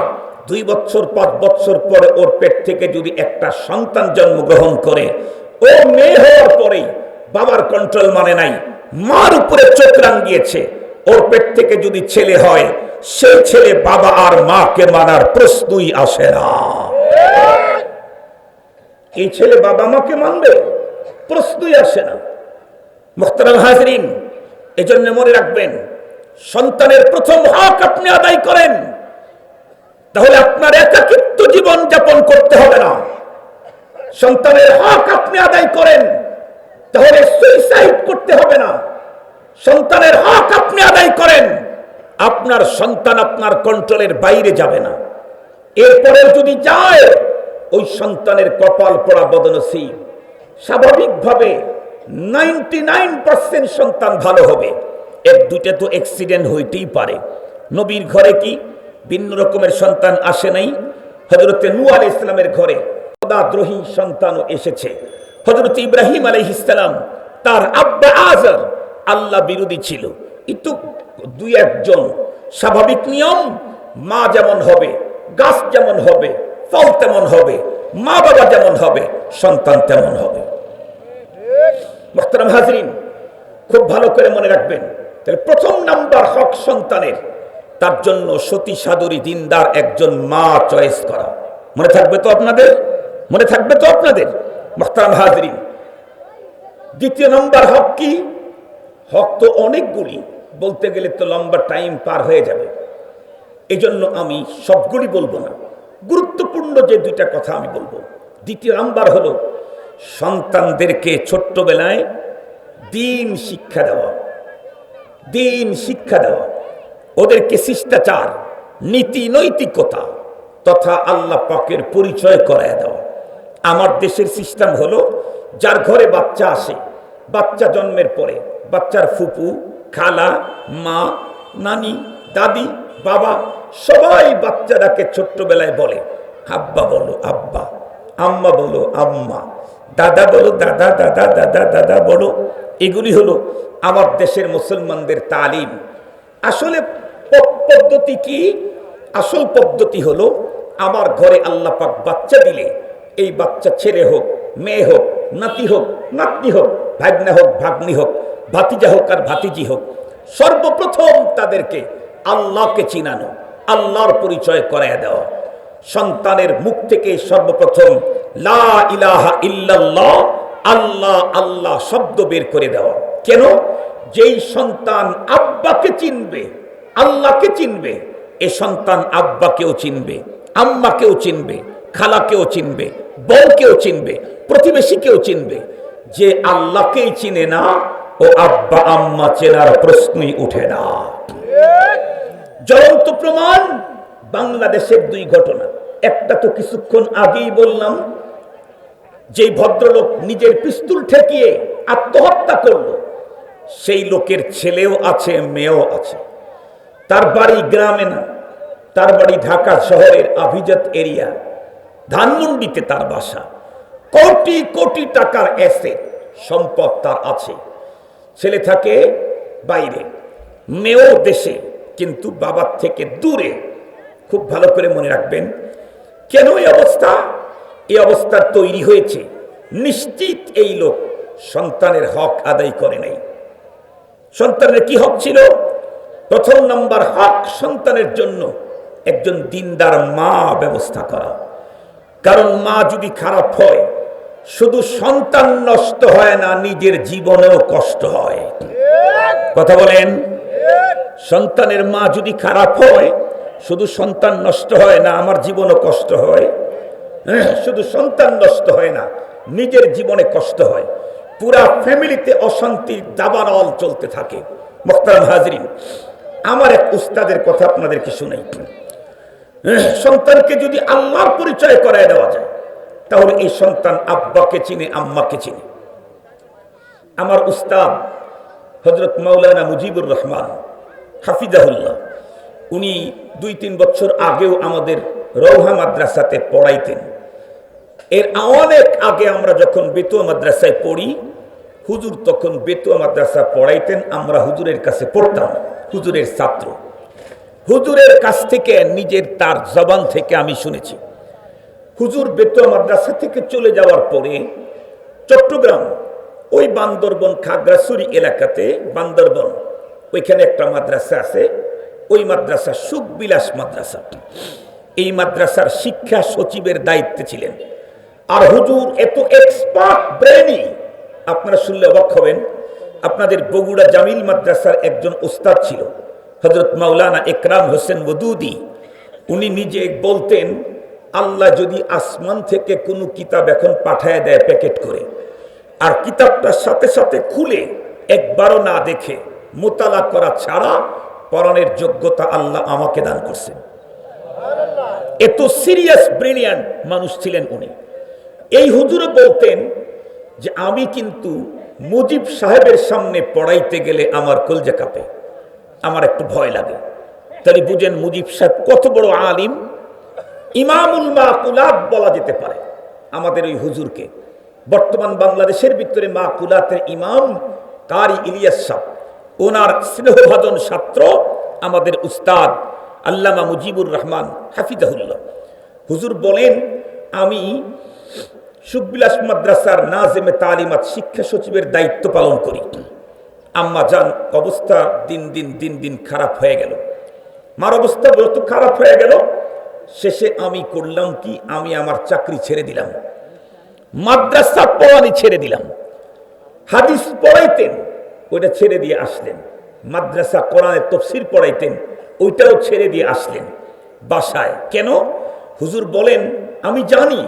2 বছর 5 বছর পরে ওর পেট থেকে যদি একটা সন্তান জন্মগ্রহণ করে, ও মেয়ে হওয়ার পরেই বাবার কন্ট্রোল মানে নাই, মার উপরে চোখ রাঙিয়েছে, ওর পেট থেকে যদি ছেলে হয়, সেই ছেলে বাবা আর মাকে মানার প্রশ্নই আসে না। এই ছেলে বাবা মাকে মানবে? প্রশ্নই আসে না। মুহতারাম হাজিরিন, এজন্য মনে রাখবেন, সন্তানের প্রথম হক আপনি আদায় করেন, তাহলে আপনার একাকিত্ব জীবন যাপন করতে হবে না। সন্তানের হক আপনি আদায় করেন, তাহলে সুইসাইড করতে হবে না। সন্তানের হক আপনি আদায় করেন, আপনার সন্তান আপনার কন্ট্রোলের বাইরে যাবে না। এরপরেও যদি যায়, ওই সন্তানের কপাল পড়া বদনসিব। স্বাভাবিকভাবে 99% সন্তান ভালো হবে, এক দুইটা তো অ্যাক্সিডেন্ট হইতেই পারে। নবীর ঘরে কি ভিন্ন রকমের সন্তান আসে নাই? হযরতে নূহ আলাইহিস সালামের ঘরে খোদাদ্রোহী সন্তানও এসেছে। হযরত ইব্রাহিম আলাইহিস সালাম, তার আব্বা আযর আল্লাহ বিরোধী ছিল। কিন্তু দুই একজন, স্বাভাবিক নিয়ম, মা যেমন হবে, গাছ যেমন হবে, ফল তেমন হবে, মা বাবা যেমন হবে, সন্তান তেমন হবে। মুহতারাম হাজরিন, খুব ভালো করে মনে রাখবেন। তাহলে প্রথম নাম্বার হক সন্তানের, তার জন্য সতী সাদরী দিনদার একজন মা চয়েস করা। মনে থাকবে তো আপনাদের? মনে থাকবে তো আপনাদের? মুহতারাম হাজরিন, দ্বিতীয় নাম্বার হক কি? হক তো অনেকগুলি, বলতে গেলে তো লম্বা টাইম পার হয়ে যাবে। এই জন্য আমি সবগুলি বলবো না, গুরুত্বপূর্ণ যে দুইটা কথা আমি বলবো। দ্বিতীয় নাম্বার হলো সন্তানদেরকে ছোট্টবেলায় দিন শিক্ষা দেওয়া। দিন শিক্ষা দেওয়া, ওদেরকে শিষ্টাচার, নীতি নৈতিকতা তথা আল্লাহ পাকের পরিচয় করায় দেওয়া। আমার দেশের সিস্টেম হলো, যার ঘরে বাচ্চা আসে, বাচ্চা জন্মের পরে বাচ্চার ফুপু, খালা, মা, নানি, দাদি, বাবা সবাই বাচ্চাটাকে ছোট্টবেলায় বলে আব্বা বলো আব্বা, আম্মা বলো আম্মা, দাদা বলো দাদা, দাদা দাদা দাদা বলো। এগুলি হলো আমার দেশের মুসলমানদের তালিম। আসলে পদ্ধতি কি? আসল পদ্ধতি হলো, আমার ঘরে আল্লাহ পাক বাচ্চা দিলে, এই বাচ্চা ছেলে হোক, মেয়ে হোক, নাতি হোক, নাতনি হোক, ভাগ্না হোক, ভাগ্নি হোক, ভাতিজা হোক আর ভাতিজি হোক, সর্বপ্রথম তাদেরকে আল্লাহকে চিনানো, আল্লাহর পরিচয় করায় দেওয়া। সন্তানের মুখ থেকে সর্বপ্রথম লা ইলাহা ইল্লাল্লাহ, আল্লাহ আল্লাহ শব্দ বের করে দেওয়া। কেন? যেই সন্তান আব্বাকে চিনবে, আল্লাহকে চিনবে, এ সন্তান আব্বাকেও চিনবে, আম্মাকেও চিনবে, খালাকেও চিনবে, বউকেও চিনবে, প্রতিবেশীকেও চিনবে। যে আল্লাহকেই চিনে না, ও আব্বা আম্মা চেনার প্রশ্নই উঠে না। জ্বলন্ত প্রমাণ বাংলাদেশের দুই ঘটনা। একটা তো কিছুক্ষণ আগেই বললাম, যে ভদ্রলোক নিজের পিস্তল ঠেকিয়ে আত্মহত্যা করল, সেই লোকের ছেলেও আছে, মেয়েও আছে। তার বাড়ি গ্রামে না, তার বাড়ি ঢাকা শহরের আভিজাত এরিয়া, ধানমন্ডিতে তার বাসা। কোটি কোটি টাকার অ্যাসেট সম্পদ তার আছে। ছেলে থাকে বাইরে, মেয়েও দেশে, কিন্তু বাবার থেকে দূরে। খুব ভালো করে মনে রাখবেন, কেন এই অবস্থা? এই অবস্থার তৈরি হয়েছে, নিশ্চিত এই লোক সন্তানের হক আদায় করে নাই। সন্তানের কি হক ছিল? প্রথম নাম্বার হক সন্তানের জন্য একজন দিনদার মা ব্যবস্থা করা। কারণ মা যদি খারাপ হয়, শুধু সন্তান নষ্ট হয় না, নিজের জীবনেও কষ্ট হয়। কথা বলেন? সন্তানের মা যদি খারাপ হয়, শুধু সন্তান নষ্ট হয় না, আমার জীবনও কষ্ট হয়। শুধু সন্তান নষ্ট হয় না, নিজের জীবনে কষ্ট হয়, পুরা ফ্যামিলিতে অশান্তির দাবানল চলতে থাকে। মুহতারাম হাজরিন, আমার এক উস্তাদের কথা আপনাদেরকে শুনাই। সন্তানকে যদি আল্লাহর পরিচয় করায় দেওয়া যায়, তাহলে এই সন্তান আব্বাকে চিনে, আম্মাকে চিনে। আমার উস্তাদ হযরত মাওলানা মুজিবুর রহমান হাফিজাহুল্লাহ, উনি 2-3 বছর আগেও আমাদের রৌহা মাদ্রাসাতে পড়াইতেন। এর অনেক আগে আমরা যখন বেতুয়া মাদ্রাসায় পড়ি, হুজুর তখন বেতুয়া মাদ্রাসা পড়াইতেন, আমরা হুজুরের কাছে পড়তাম, হুজুরের ছাত্র। হুজুরের কাছ থেকে নিজের তার জবান থেকে আমি শুনেছি, হুজুর বেতুয়া মাদ্রাসা থেকে চলে যাওয়ার পরে চট্টগ্রাম, ওই বান্দরবন খাগড়াছড়ি এলাকাতে, বান্দরবন ওইখানে একটা মাদ্রাসা আছে, ওই মাদ্রাসা সুখবিলাস মাদ্রাসা। এই মাদ্রাসার শিক্ষা সচিবের দায়িত্বে ছিলেন। আর হুজুর এত এক্সপার্ট ব্রেনি, আপনারা শুনলে অবাক হবেন। আপনাদের বগুড়া জামিল মাদ্রাসার একজন উস্তাদ ছিল, হযরত মাওলানা একরাম হোসেন ওদুদি। উনি নিজে বলতেন আল্লাহ যদি আসমান থেকে কোনো কিতাব এখন পাঠায় দেয় প্যাকেট করে, আর কিতাবটার সাথে সাথে খুলে একবারও না দেখে মোতালা করা ছাড়া পড়ানোর যোগ্যতা আল্লাহ আমাকে দান করছেন। এত সিরিয়াস ব্রিলিয়ান্ট মানুষ ছিলেন উনি। এই হুজুরও বলতেন যে আমি কিন্তু মুজিব সাহেবের সামনে পড়াইতে গেলে আমার কলজা কাঁপে, আমার একটু ভয় লাগে। তাহলে বুঝেন মুজিব সাহেব কত বড় আলিম, ইমামুল মাকুলাত বলা যেতে পারে আমাদের ওই হুজুরকে। বর্তমান বাংলাদেশের ভিতরে মাকুলাতের ইমাম কারি ইলিয়াস সাহেব, ওনার স্নেহভাজন ছাত্র আমাদের উস্তাদ আল্লামা মুজিবুর রহমান হাফিজাহুল্লাহ। হুজুর বলেন, আমি সুখবিলাস মাদ্রাসার নাজেমে তালিমাত শিক্ষা সচিবের দায়িত্ব পালন করি। আম্মা জান অবস্থা দিন দিন খারাপ হয়ে গেল, মার অবস্থা যত খারাপ হয়ে গেল, শেষে আমি করলাম কি, আমি আমার চাকরি ছেড়ে দিলাম, মাদ্রাসা পড়ানি ছেড়ে দিলাম। হাদিস পড়াইতেন, ওইটা ছেড়ে দিয়ে আসলেন। মাদ্রাসা কোরআনের তাফসীর পড়াইতেন, ওইটাও ছেড়ে দিয়ে আসলেন বাসায়। কেন? হুজুর বলেন, আমি জানি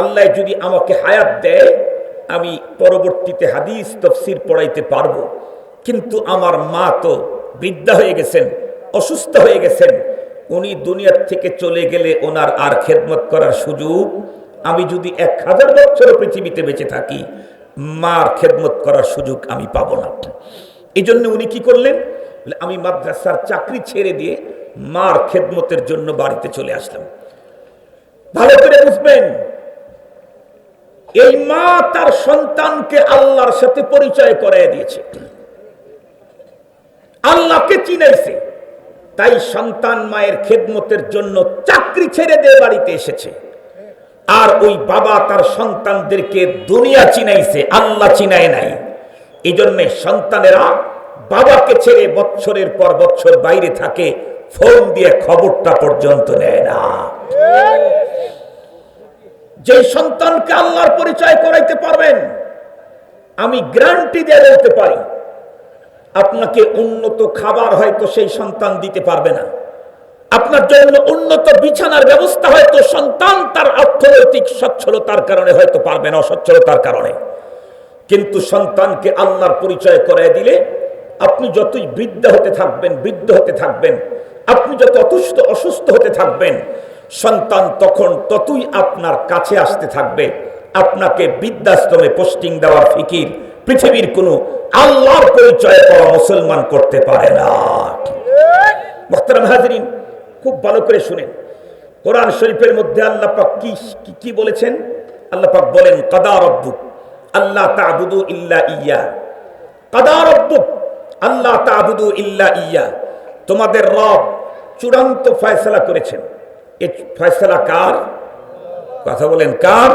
আল্লাহ যদি আমাকে হায়াত দেয় আমি পরবর্তীতে হাদিস তাফসীর পড়াইতে পারবো, কিন্তু আমার মা তো বৃদ্ধা হয়ে গেছেন, অসুস্থ হয়ে গেছেন, উনি দুনিয়ার থেকে চলে গেলে ওনার আর খেদমত করার সুযোগ, আমি যদি 1000 বছর পৃথিবীতে বেঁচে থাকি মার খেদমত করার সুযোগ আমি পাবো না। এই জন্য উনি কি করলেন, আমি মাদ্রাসার চাকরি ছেড়ে দিয়ে মার খেদমতের জন্য বাড়িতে চলে আসলাম। ভালো করে বুঝবেন, এই মা তার সন্তানকে আল্লাহর সাথে পরিচয় করায় দিয়েছে, আল্লাহকে চিনাইছে, তাই সন্তান মায়ের খেদমতের জন্য চাকরি ছেড়ে দিয়ে বাড়িতে এসেছে। আর ওই বাবা তার সন্তানদেরকে দুনিয়া চিনাইছে, আল্লাহ চিনায় নাই। এই জন্য সন্তানেরা বাবাকে ছেড়ে বছরের পর বছর বাইরে থাকে, ফোন দিয়ে খবরটা পর্যন্ত নেয় না। যে সন্তানকে আল্লাহর পরিচয় করাইতে পারবেন, আমি গ্যারান্টি দিয়ে বলতে পারি আপনাকে উন্নত খাবার হয়তো সেই সন্তান দিতে পারবে না, আপনার জন্য উন্নত বিছানার ব্যবস্থা হয়তো সন্তান তার অর্থনৈতিক সচ্ছলতার কারণে হয়তো পারবে না, অসচ্ছলতার কারণে। কিন্তু সন্তানকে আল্লাহর পরিচয় করায় দিলে আপনি যতই বৃদ্ধ হতে থাকবেন, আপনি যত অসুস্থ হতে থাকবেন, সন্তান তখন ততই আপনার কাছে আসতে থাকবে। আপনাকে বৃদ্ধাশ্রমে পোস্টিং দেওয়ার ফিকির পৃথিবীর কোনো আল্লাহর পরিচয় পাওয়া মুসলমান করতে পারে না। মুহতারাম হাজিরিন, খুব ভালো করে শুনেন, কোরআন শরীফের মধ্যে আল্লাহ পাক কি বলেছেন? আল্লাহ পাক বলেন, কাদা রাব্বুক আল্লাহ তা'বুদু ইল্লা ইয়্যা। কাদা রাব্বুক আল্লাহ তা'বুদু ইল্লা ইয়্যা, তোমাদের রব চূড়ান্ত ফয়সালা করেছেন। এই ফয়সালা কার? কথা বলেন, কার?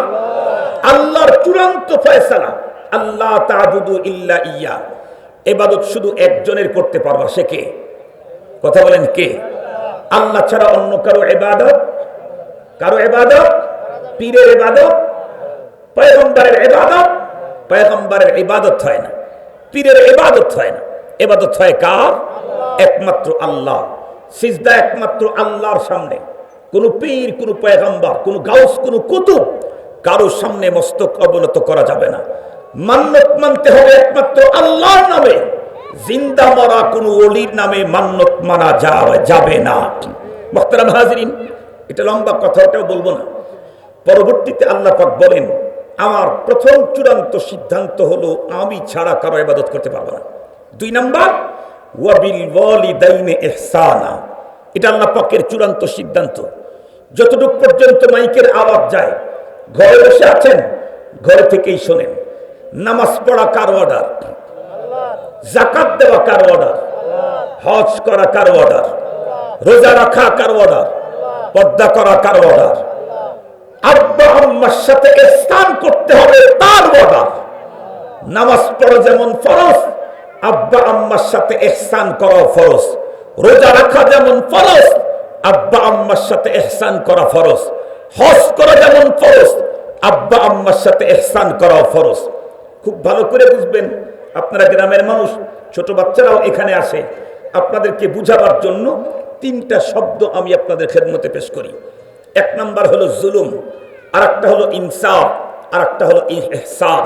আল্লাহর চূড়ান্ত ফয়সালা। আল্লাহ তা'বুদু ইল্লা ইয়্যা, ইবাদত শুধু একজনের করতে পারবা, সে কে? কথা বলেন, কে? আল্লাহ ছাড়া অন্য কারো ইবাদত, পীরের ইবাদত, পয়গম্বরের ইবাদত হয় না, পীরের ইবাদত হয় না। ইবাদত হয় কার? একমাত্র আল্লাহ। সিজদা একমাত্র আল্লাহর সামনে। কোন পীর, কোন পয়গম্বর, কোন গাউস, কোন কুতুব কারোর সামনে মস্তক অবনত করা যাবে না। মান্নত মানতে হবে একমাত্র আল্লাহর নামে। জিন্দা মরা কোন ওলির নামে মান্নত মানা যাবে না। মুহতারাম হাজিরিন, এটা লম্বা কথা, ওটাও বলবো না। পরবর্তীতে আল্লাহ পাক বলেন, আমার প্রথম চূড়ান্ত সিদ্ধান্ত হলো আমি ছাড়া কারো ইবাদত করতে পারবো না। 2 নাম্বার, ওয়া বিল ওয়ালিদাইনি ইহসানা, এটা আল্লাহ পাকের চূড়ান্ত সিদ্ধান্ত। যতটুকু পর্যন্ত মাইকের আওয়াজ যায়, ঘরে বসে আছেন, ঘরে থেকেই শোনেন। নামাজ পড়া কার অর্ডার? যাকাত দেওয়া কার অর্ডার? হজ করা কার অর্ডার? রোজা রাখা কার অর্ডার? পর্দা করা কার অর্ডার? আব্বা আম্মার সাথে ইহসান করতে হবে তার অর্ডার। নামাজ পড়া যেমন ফরজ, আব্বা আম্মার সাথে ইহসান করা ফরজ। রোজা রাখা যেমন ফরজ, আব্বা আম্মার সাথে ইহসান করা ফরজ। হজ করা যেমন ফরজ, আব্বা আম্মার সাথে ইহসান করা ফরজ। খুব ভালো করে বুঝবেন, আপনারা গ্রামের মানুষ, ছোট বাচ্চারাও এখানে আসে, আপনাদেরকে বুঝাবার জন্য 3টা শব্দ আমি আপনাদের খেদমতে পেশ করি। এক নাম্বার হলো জুলুম, আর একটা হলো ইনসাফ, আর একটা হলো ইহসান।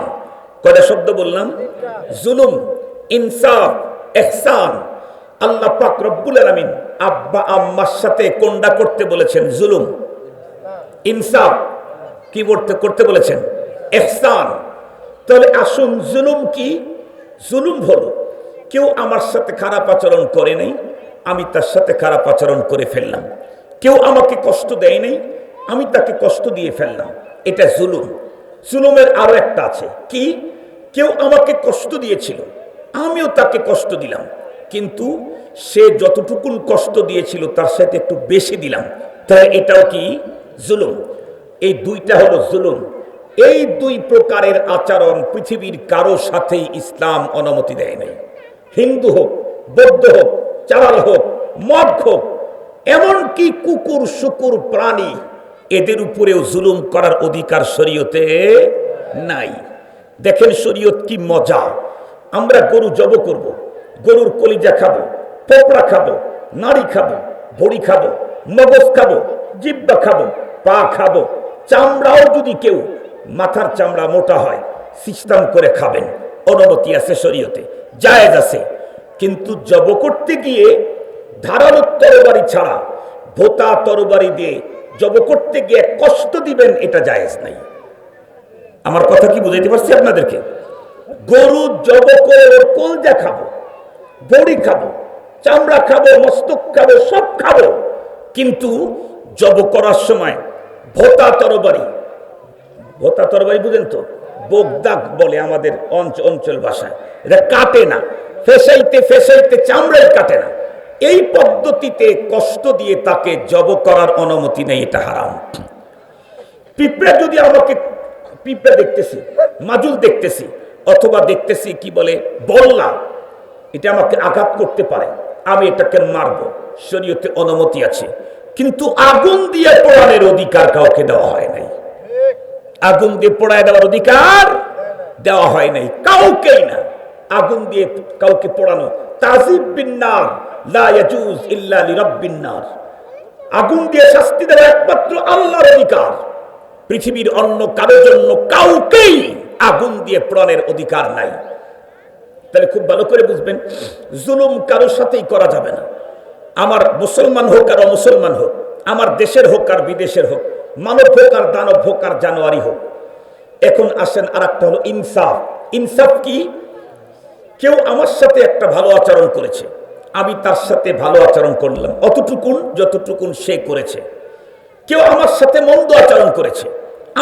কয়টা শব্দ বললাম? জুলুম, ইনসাফ, ইহসান। আল্লাহ পাক রব্বুল আলামিন আব্বা আম্মার সাথে কোনটা করতে বলেছেন? জুলুম। ইনসাফ কি করতে বলেছেন? ইহসান। তাহলে আসুন, জুলুম কি? জুলুম হলো কেউ আমার সাথে খারাপ আচরণ করে নাই, আমি তার সাথে খারাপ আচরণ করে ফেললাম। কেউ আমাকে কষ্ট দেয় নাই, আমি তাকে কষ্ট দিয়ে ফেললাম, এটা জুলুম। জুলুমের আরো একটা আছে, কি? কেউ আমাকে কষ্ট দিয়েছিল, আমিও তাকে কষ্ট দিলাম, কিন্তু সে যতটুকুন কষ্ট দিয়েছিল তার সাথে একটু বেশি দিলাম, তাহলে এটাও কি? জুলুম। এই দুইটা হলো জুলুম। এই দুই প্রকারের আচরণ পৃথিবীর কারো সাথেই ইসলাম অনুমতি দেয় নাই। হিন্দু হোক, বৌদ্ধ হোক, চালাল হোক, মদ হোক, এমনকি কুকুর শুকুর প্রাণী, এদের উপরেও জুলুম করার অধিকার শরীয়তে নাই। দেখেন শরীয়ত কি মজা। আমরা গরু জব করব, গরুর কলিজা খাবো, পোকড়া খাবো, নাড়ি খাবো, ভড়ি খাবো, মগজ খাবো, জিব্বা খাবো, পা খাবো, চামড়াও যদি কেউ মাথার চামড়া মোটা হয় সিস্টেম করে খাবেন, অনুমতি আছে শরীয়তে, জায়েজ আছে। কিন্তু জব করতে গিয়ে ধারালো তরবারি ছাড়া ভোতা তরবারি দিয়ে জব করতে গিয়ে কষ্ট দিবেন, এটা জায়েজ নাই। আমার কথা কি বুঝাইতে পারছি আপনাদেরকে? গরু জব করে ওর কলজা খাবো, বড়ি খাবো, চামড়া খাবো, মস্তক খাবো, সব খাবো, কিন্তু জব করার সময় ভোতা তরবারি, ভোতা তরবারি বুঝেন তো, বোগদাক বলে আমাদের অঞ্চল ভাষায়, এটা কাটে না, ফেসাইতে ফেসাইতে চামড়াই কাটে না, এই পদ্ধতিতে কষ্ট দিয়ে তাকে জব করার অনুমতি নেই, এটা হারাম। পিঁপড়া যদি আমাকে, পিঁপড়া দেখতেছি, মাজুল দেখতেছি, অথবা দেখতেছি কি বলে বল্লা, এটা আমাকে আঘাত করতে পারে, আমি এটাকে মারবো, শরীয়তে অনুমতি আছে। কিন্তু আগুন দিয়ে পোড়ানোর অধিকার কাউকে দেওয়া হয় নাই। আগুন দিয়ে পোড়ায় দেওয়ার অধিকার দেওয়া হয় নাই কাউকেই না। আগুন দিয়ে কাউকে পোড়ানো, তাজিব বিন্নার লা ইয়াজুজ ইল্লা লিরাব্বিন নার, আগুন দিয়ে শাস্তি দেওয়া একমাত্র আল্লাহর অধিকার। পৃথিবীর অন্য কারোর জন্য কাউকেই আগুন দিয়ে পোড়ানোর অধিকার নাই। তাহলে খুব ভালো করে বুঝবেন, জুলুম কারোর সাথেই করা যাবে না। আমার মুসলমান হোক আর অমুসলমান হোক, আমার দেশের হোক আর বিদেশের হোক, মানব হোক আর দানব হোক আর জানোয়ারি হোক। এখন আসেন আর একটা হলো ইনসাফ। ইনসাফ কি? কেউ আমার সাথে একটা ভালো আচরণ করেছে, আমি তার সাথে ভালো আচরণ করলাম অতটুকুন যতটুকুন সে করেছে। কেউ আমার সাথে মন্দ আচরণ করেছে,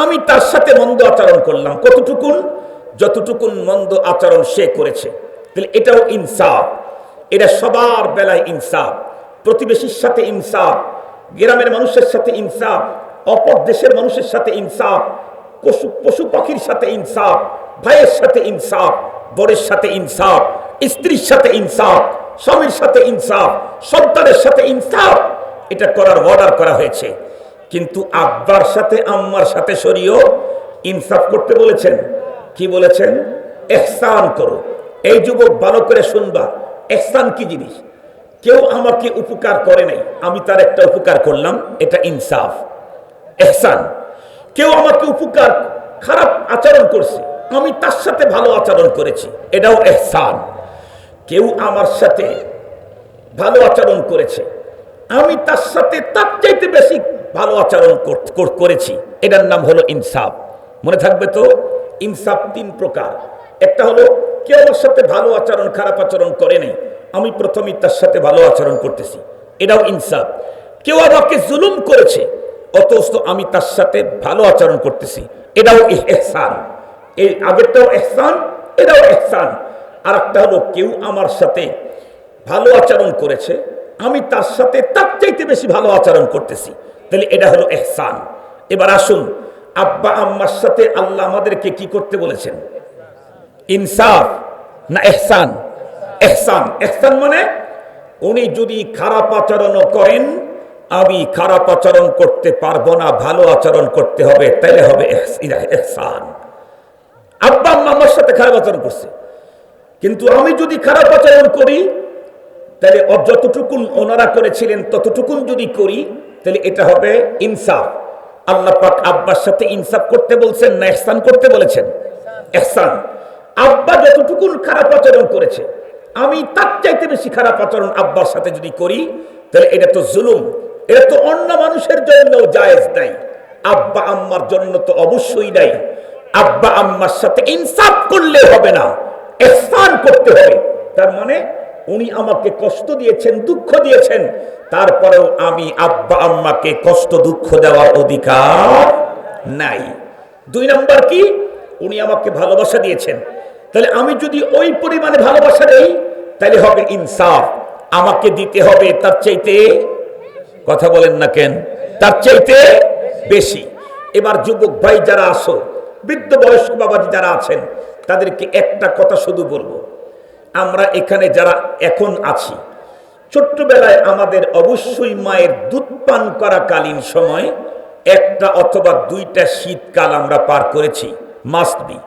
আমি তার সাথে মন্দ আচরণ করলাম কতটুকুন যতটুকুন মন্দ আচরণ সে করেছে। তাহলে এটাও ইনসাফ। এটা সবার বেলায় ইনসাফ, প্রতিবেশীর সাথে ইনসাফ, গ্রামের মানুষের সাথে ইনসাফ, অপর দেশের মানুষের সাথে ইনসাফ, পশু পাখির সাথে ইনসাফ, ভাইয়ের সাথে ইনসাফ, বরের সাথে ইনসাফ, স্ত্রীর সাথে ইনসাফ, স্বামীর সাথে ইনসাফ, সন্তানের সাথে ইনসাফ, এটা করার অর্ডার করা হয়েছে। কিন্তু আব্বার সাথে আম্মার সাথে শরীয়ত ইনসাফ করতে বলেছেন। কি বলেছেন? ইহসান করো। এই যুবক ভালো করে শুনবা, ইহসান কি জিনিস? কেউ আমাকে উপকার করে নাই, আমি তার একটা উপকার করলাম, এটা ইনসাফ, ইহসান। কেউ আমাকে উপকার, খারাপ আচরণ করছে, আমি তার সাথে ভালো আচরণ করেছি, এটাও ইহসান। কেউ আমার সাথে ভালো আচরণ করেছে, আমি তার সাথে তার চাইতে বেশি ভালো আচরণ করেছি, এটার নাম হলো ইনসাফ। মনে থাকবে তো, ইনসাফ তিন প্রকার। একটা হলো কেউ আমার সাথে ভালো আচরণ খারাপ আচরণ করে নাই, আমি প্রথমেই তার সাথে ভালো আচরণ করতেছি, এটাও ইনসাফ। কেউ আমাকে জুলুম করেছে অথচ আমি তার সাথে ভালো আচরণ করতেছি, এটাও ইহসান। এই আগেরটাও ইহসান, এটাও ইহসান। আর একটা হলো কেউ আমার সাথে ভালো আচরণ করেছে, আমি তার সাথে তার চাইতে বেশি ভালো আচরণ করতেছি, তাহলে এটা হলো ইহসান। এবার আসুন, আব্বা আম্মার সাথে আল্লাহ আমাদেরকে কি করতে বলেছেন? ইনসাফ না ইহসান? ইহসান। ইহসান মানে উনি যদি খারাপ আচরণ করেন, আমি খারাপ আচরণ করতে পারবো না, ভালো আচরণ করতে হবে, তাইলে হবে ইহসান। আব্বা আম্মা আমার সাথে খারাপ আচরণ করছে, কিন্তু আমি যদি খারাপ আচরণ করি, তাহলে যতটুকুন ওনারা করেছিলেন ততটুকুন যদি করি, তাহলে এটা হবে ইনসাফ। আল্লাহ পাক আব্বার সাথে ইনসাফ করতে বলছেন না ইহসান করতে বলেছেন? ইহসান। আব্বা যতটুকু খারাপ আচরণ করেছে আমি তার চাইতে বেশি খারাপ আচরণ আব্বার সাথে যদি করি তাহলে এটা তো জুলুম, এটা তো অন্য মানুষের জন্য জায়েজ নাই, আব্বা আম্মার জন্য তো অবশ্যই নাই। আব্বা আম্মার সাথে ইনসাফ করলে হবে না, ইহসান করতে হবে। তার মানে উনি আমাকে কষ্ট দিয়েছেন, দুঃখ দিয়েছেন, তারপরেও আমি আব্বা আম্মাকে কষ্ট দুঃখ দেওয়ার অধিকার নাই। 2 নাম্বার কি, উনি আমাকে ভালোবাসা দিয়েছেন, তাহলে আমি যদি ওই পরিমাণে ভালোবাসা দেই তাহলে হবে ইনসাফ। আমাকে দিতে হবে তার চাইতে, কথা বলেন না কেন, তার চাইতে বেশি। এবার যুবক ভাই যারা আসো, বৃদ্ধ বয়স্ক বাবাজি যারা আছেন, তাদেরকে একটা কথা শুধু বলবো, আমরা এখানে যারা এখন আছি, ছোট্টবেলায় আমাদের অবশ্যই মায়ের দুধ পান করাকালীন সময় 1টা অথবা 2টা শীতকাল আমরা পার করেছি, মাস্ট বি।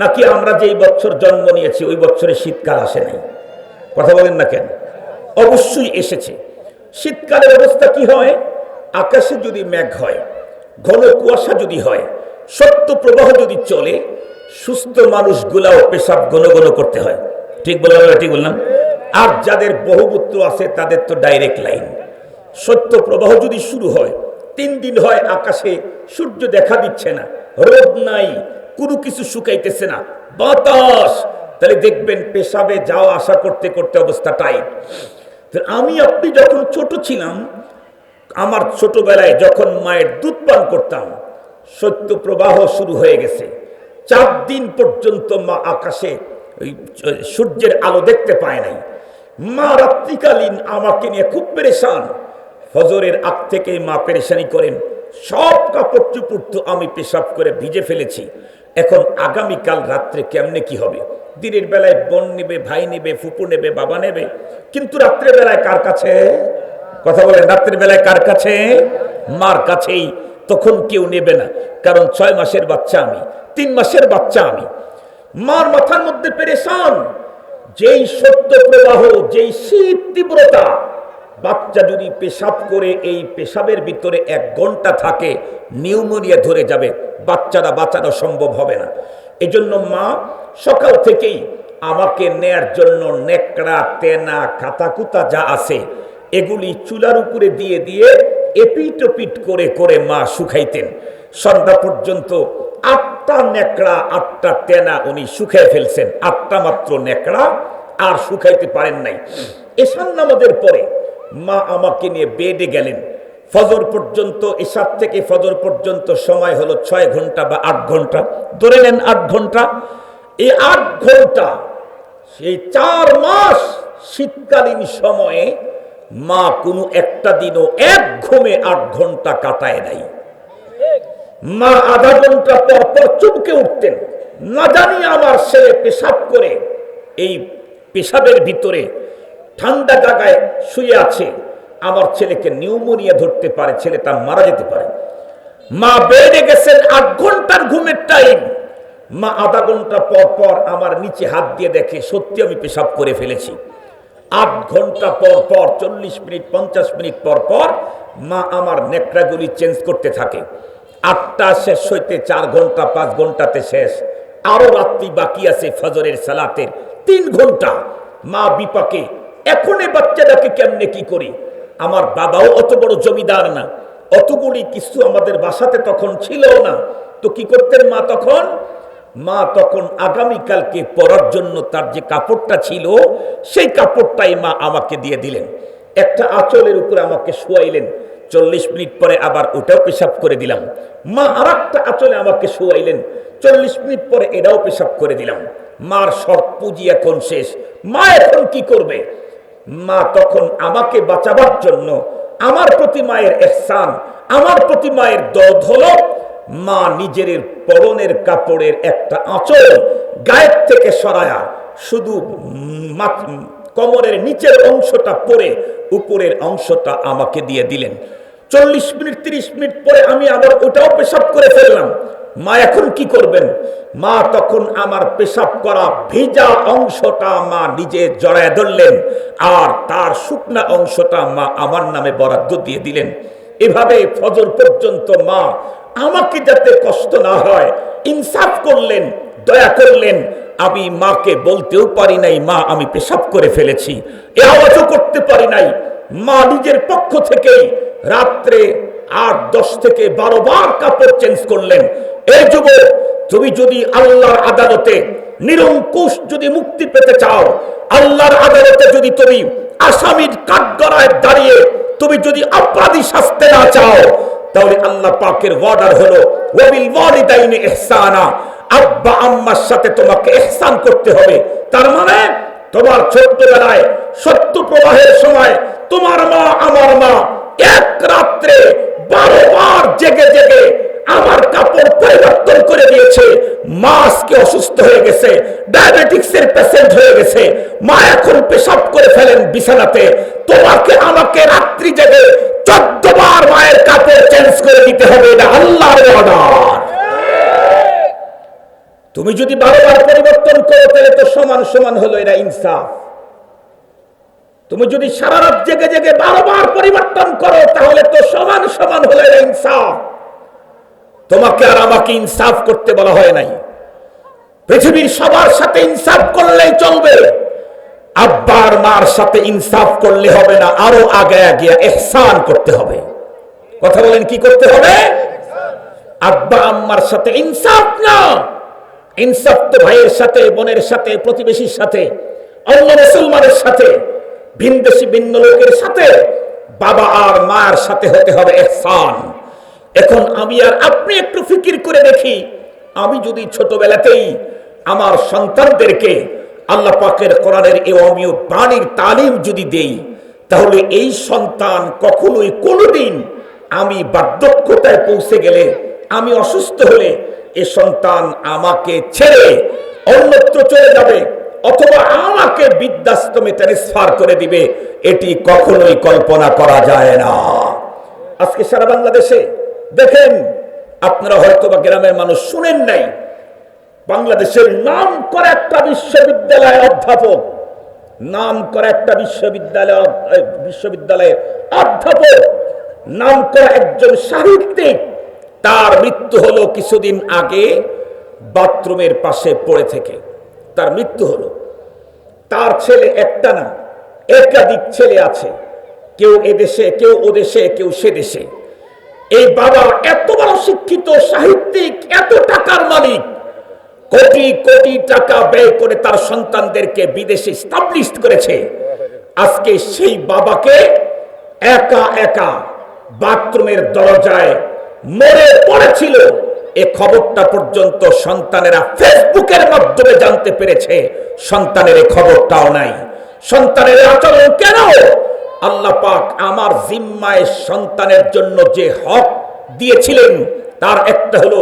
নাকি আমরা যেই বছর জন্ম নিয়েছি ওই বছরে শীতকাল আসে নাই? কথা বলেন না কেন, অবশ্যই এসেছে। শীতকালের অবস্থা কি হয়? আকাশে যদি মেঘ হয়, ঘন কুয়াশা যদি হয়, সত্য প্রবাহ যদি চলে, সুস্থ মানুষগুলাও পেশাব ঘন ঘন করতে হয়। ঠিক বললাম? ঠিক বললাম? আর যাদের বহুপুত্র আছে তাদের তো ডাইরেক্ট লাইন। সত্য প্রবাহ যদি শুরু হয়, 3 দিন হয় আকাশে সূর্য দেখা দিচ্ছে না, রোদ নাই, কোনো কিছু শুকাইতেছে না, বাতাস, তাহলে দেখবেন পেশাবে যাওয়া আসা করতে করতে অবস্থা টাইট। আমি আপনি যখন ছোট ছিলাম, আমার ছোটবেলায় যখন মায়ের দুধ পান করতাম, সত্য প্রবাহ শুরু হয়ে গেছে, 4 দিন পর্যন্ত মা আকাশে সূর্যের আলো দেখতে পায় নাই। মা রাত্রিকালীন আমাকে নিয়ে খুব পেরেশান, ফজরের আগ থেকে মা পেরেশানি করেন, সব কাপড় চুপড় তো আমি পেশাব করে ভিজে ফেলেছি, এখন আগামীকাল রাত্রে কেমনে কি হবে? দিনের বেলায় বোন নেবে, ভাই নেবে, ফুপু নেবে, বাবা নেবে, কিন্তু রাত্রের বেলায় কার কাছে? কথা বলেন, রাত্রের বেলায় কার কাছে? মার কাছেই। তখন কেউ নেবে না, কারণ 6 মাসের বাচ্চা আমি, 3 মাসের বাচ্চা আমি। মার মাথার মধ্যে পেরেশান, যেই সত্য প্রবাহ, যেই শীত তীব্রতা, বাচ্চা যদি পেশাব করে এই পেশাবের ভিতরে 1 ঘন্টা থাকে, নিউমোনিয়া ধরে যাবে, বাচ্চারা বাঁচানো সম্ভব হবে না। এজন্য মা সকাল থেকেই আমাকে নেয়ার জন্য নেকড়া, তেনা, কাতাকুতা যা আছে এগুলি চুলার উপরে দিয়ে দিয়ে এপিট ওপিট করে করে মা শুকাইতেন। সন্ধ্যা পর্যন্ত 8টা নেকড়া, 8টা তেনা উনি শুকাই ফেলছেন, 8টা মাত্র নেকড়া, আর শুকাইতে পারেন নাই। এশার নামাজের পরে মা আমাকে নিয়ে বেডে গেলেন। ফজর পর্যন্ত, এশার থেকে ফজর পর্যন্ত সময় হলো 6 ঘন্টা বা 8 ঘন্টা, ধরে নেন 8 ঘন্টা। এই 8 ঘন্টা, সেই 4 মাস শীতকালীন সময়ে মা কোনো একটা দিনও 1 ঘুমে 8 ঘন্টা কাটায় নাই। মা আধা ঘন্টা পর পর চুপকে উঠতেন, না জানি আমার ছেলে পেশাব করে এই পেশাবের ভিতরে ঠান্ডা জায়গায় শুয়ে আছে, আমার ছেলেকে নিউমোনিয়া ধরতে পারে, ছেলেটা মারা যেতে পারে। মা বেড়ে গেছেন 8 ঘন্টার ঘুমের টাইম, মা আধা ঘন্টা পর পর আমার নিচে হাত দিয়ে দেখে সত্যি আমি পেশাব করে ফেলেছি। 8 ঘন্টা পর পর, 40 মিনিট 50 মিনিট পর পর মা আমার নেকড়াগুলি চেঞ্জ করতে থাকে। 8টা শেষ হইতে 4 ঘন্টা, 5 ঘন্টাতে শেষ, আরো রাত্রি বাকি আছে ফজরের সালাতের 3 ঘন্টা। মা বিপাকে, এখন এই বাচ্চাটাকে কেমনে কি করি? আমার বাবাও অত বড় জমিদার না, অতগুলি কিছু আমাদের বাসাতে তখন ছিল না, তো কি করতেন মা তখন? মা তখন আগামীকালকে পরার জন্য তার যে কাপড়টা ছিল সেই কাপড়টাই মা আমাকে দিয়ে দিলেন, একটা আঁচলের উপরে আমাকে শুয়াইলেন। 40 মিনিট পরে আবার ওটাও পেশাব করে দিলাম। মা আর একটা আঁচলে আমাকে শুয়াইলেন, 40 মিনিট পরে এটাও পেশাব করে দিলাম। মার সব পুঁজি এখন শেষ, মা এখন কি করবে? মা তখন আমাকে বাঁচাবার জন্য, আমার প্রতি মায়ের ইহসান, আমার প্রতি মায়ের দরদ হলো, মা নিজের পরনের কাপড়ের একটা আঁচল গায়ের থেকে সরায়া শুধু কোমরের নিচের অংশটা পরে উপরের অংশটা আমাকে দিয়ে দিলেন। 40 মিনিট 30 মিনিট পরে আমি আবার ওটাও পেশাব করে ফেললাম। মা এখন কি করবেন? মা তখন আমার পেশাব করা ভিজা অংশটা মা নিজে জড়ায় ধরলেন, আর তার শুকনা অংশটা মা আমার নামে বরাদ্দ দিয়ে দিলেন। এভাবে ফজর পর্যন্ত মা আমাকে যাতে কষ্ট না হয় ইনসাফ করলেন, দয়া করলেন। আমি মাকে বলতেও পারি নাই মা আমি পেশাব করে ফেলেছি, এ আওয়াজও করতে পারি নাই। মা নিজের পক্ষ থেকেই রাত্রে 8-10 থেকে 12 বার কাপড় চেঞ্জ করলেন। এই যুবক, তুমি যদি আল্লাহর আদালতে নিরঙ্কুশ যদি মুক্তি পেতে চাও, আল্লাহর আদালতে যদি তুমি আসামির কাঠগড়ায় দাঁড়িয়ে তুমি যদি অপরাধী শাস্তি না চাও, তাহলে আল্লাহ পাকের ওয়ার্ডার হলো ওয়াবিল ওয়ালিদাইনি ইহসানা, আব্বা আম্মার সাথে তোমাকে ইহসান করতে হবে। তার মানে তোমার ছোট্টবেলায় সত্য প্রবাহের সময় তোমার মা আমার মা এক রাত্রে 12 বার জেগে জেগে আমার কাপড় পরিবর্তন করে দিয়েছে। মা আজকে অসুস্থ হয়ে গেছে, ডায়াবেটিক্সের পেশেন্ট হয়ে গেছে, মা এখন পেশাব করে ফেলেন বিছানাতে, তোমাকে আমাকে রাত্রি জেগে 14 বার মায়ের কাপড় চেঞ্জ করে দিতে হবে, এটা আল্লাহর অর্ডার। তুমি যদি 12 বার পরিবর্তন করো তাহলে তো সমান সমান হলো, এটা ইনসাফ। তুমি যদি সারা রাত জেগে জেগে 12 বার পরিবর্তন করো তাহলে তো সমান সমান হলো, এটা ইনসাফ। তোমাকে আর আমাকে ইনসাফ করতে বলা হয় নাই। পৃথিবীর সবার সাথে ইনসাফ করলেই চলবে, আব্বার মার সাথে ইনসাফ করলে হবে না, আরো আগে আগে ইহসান করতে হবে। কথা বলেন, কি করতে হবে? আব্বা আম্মার সাথে ইনসাফ না, ইনসাফ তো ভাইয়ের সাথে, বোনের সাথে, প্রতিবেশীর সাথে, অন্য মুসলমানের সাথে, ভিনদেশী ভিন্ন লোকের সাথে, বাবা আর মায়ের সাথে হতে হবে ইহসান। এখন আমি আর আপনি একটু ফিকির করে দেখি, আমি যদি ছোটবেলাতেই আমার সন্তানদেরকে আল্লাহ পাকের কোরআনের এই অমিয় বাণীর তালিম যদি দেই, তাহলে এই সন্তান কখনোই কোনোদিন আমি বার্ধক্যতায় পৌঁছে গেলে, আমি অসুস্থ হলে এ সন্তান আমাকে ছেড়ে অন্যত্র চলে যাবে অথবা আমাকে বৃদ্ধাশ্রমে ট্রান্সফার করে দিবে, এটি কখনোই কল্পনা করা যায় না। আজকে সারা বাংলাদেশে দেখেন, আপনারা হয়তো বা গ্রামের মানুষ শুনেন নাই, বাংলাদেশের নাম করা একটা বিশ্ববিদ্যালয়ের অধ্যাপক, নাম করা একটা বিশ্ববিদ্যালয়ের অধ্যাপক, নাম করা একজন সাহিত্যিক, তার মৃত্যু হলো কিছুদিন আগে বাথরুমের পাশে পড়ে থেকে। তার মৃত্যু হলো। তার ছেলে একটা না, একাধিক ছেলে আছে, কেউ এদেশে, কেউ ওদেশে, কেউ সে দেশে। এই বাবা এত বড় শিক্ষিত সাহিত্যিক, এত টাকার মালিক, কোটি কোটি টাকা ব্যয় করে তার সন্তানদেরকে বিদেশে এস্টাবলিশ করেছে। আজকে সেই বাবাকে একা একা বাথরুমের দরজায় মরে পড়েছিল, এ খবরটা পর্যন্ত সন্তানেরা ফেসবুকের মাধ্যমে জানতে পেরেছে। সন্তানের এই খবরটাও নাই। সন্তানের আচরণ কেন? আল্লাহ পাক আমার জিম্মায় সন্তানের জন্য যে হক দিয়েছিলেন তার একটা হলো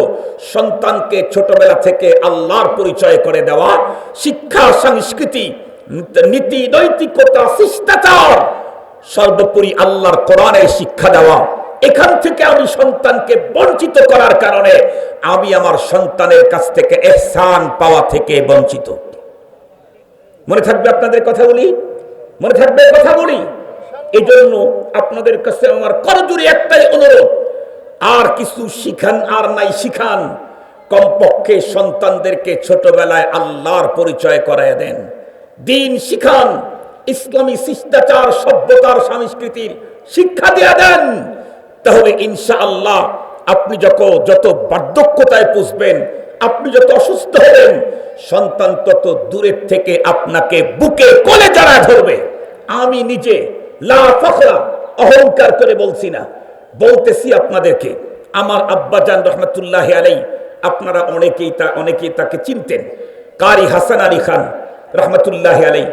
সন্তানকে ছোটবেলা থেকে আল্লাহর পরিচয় করে দেওয়া, শিক্ষা, সংস্কৃতি, নীতি, নৈতিকতা, শিষ্টাচার, সর্বোপরি আল্লাহর কোরআনের শিক্ষা দেওয়া। এখান থেকে আমি সন্তানকে বঞ্চিত করার কারণে আমি আমার সন্তানের কাছ থেকে ইহসান পাওয়া থেকে বঞ্চিত। মনে থাকবে আপনাদের কথা বলি, মনে থাকবে কথা বলি। এই জন্য আপনাদের কাছে আমার করজোড়ে একটাই অনুরোধ, আর কিছু শিখান আর নাই শিখান, কমপক্ষে সন্তানদেরকে ছোটবেলায় আল্লাহর পরিচয় করায় দেন, দিন শিখান, ইসলামী শিষ্টাচার, সভ্যতার, সংস্কৃতির শিক্ষা দিয়ে দেন। তাহলে ইনশাআল্লাহ আপনি যত বার্ধক্যতায় পুষবেন, আপনি যত অসুস্থ হবেন, সন্তান তত দূরের থেকে আপনাকে বুকে কোলে জড়ায় ধরবে। আমি নিজে লা ফখরা, অহংকার করে বলছি না, বলতেছি আপনাদেরকে, আমার আব্বাজান রহমতুল্লাহ আলাই, আপনারা অনেকেই তাকে চিনতেন, কারি হাসান আলী খান রহমতুল্লাহ আলাই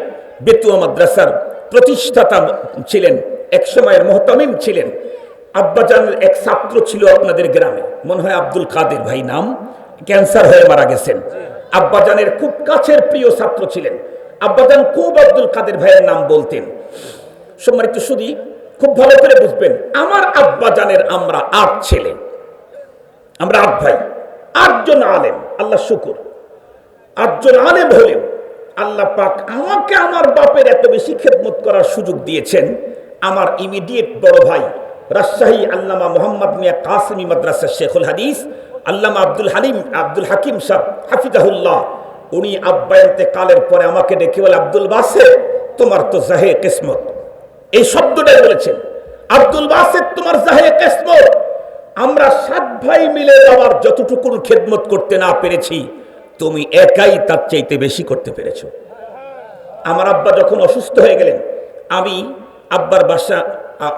বেতুয়া মাদ্রাসার প্রতিষ্ঠাতা ছিলেন, এক সময়ের মুহতামিম ছিলেন। আব্বাজানের এক ছাত্র ছিল আপনাদের গ্রামে, মনে হয় আব্দুল কাদের ভাই নাম, ক্যান্সার হয়ে মারা গেছেন। আব্বাজানের খুব কাছের প্রিয় ছাত্র ছিলেন। আব্বাজান খুব আব্দুল কাদের ভাইয়ের নাম বলতেন। সম্মানিত সুধী, খুব ভালো করে বুঝবেন, আমার আব্বাজানের আমরা 8 ছেলে, আমরা 8 ভাই, 8 জন আলেম, আল্লাহ শুকুর। 8 জন আলেম হলেও আল্লাহ পাক আমাকে আমার বাপের এত বেশি খেদমত করার সুযোগ দিয়েছেন। আমার ইমিডিয়েট বড় ভাই রাজশাহী আল্লামা মোহাম্মদ মিয়া কাসিমি মাদ্রাসা শেখুল হাদিস আল্লামা আব্দুল হাকিম সাহেব হাফিজাহুল্লাহ, উনি আব্বা ইন্তেকালের পরে আমাকে ডেকে বলে, আব্দুল বাসেত তোমার তো জাহে কিসমত, এই শব্দটাই বলেছেন, আব্দুল বাসেত তোমার জাহে কিসমত। আমরা 7 ভাই মিলে বাবার যতটুকু খেদমত করতে না পেরেছি, তুমি একাই তার চাইতে বেশি করতে পেরেছো। আমার আব্বা যখন অসুস্থ হয়ে গেলেন, আমি আব্বার বাসা,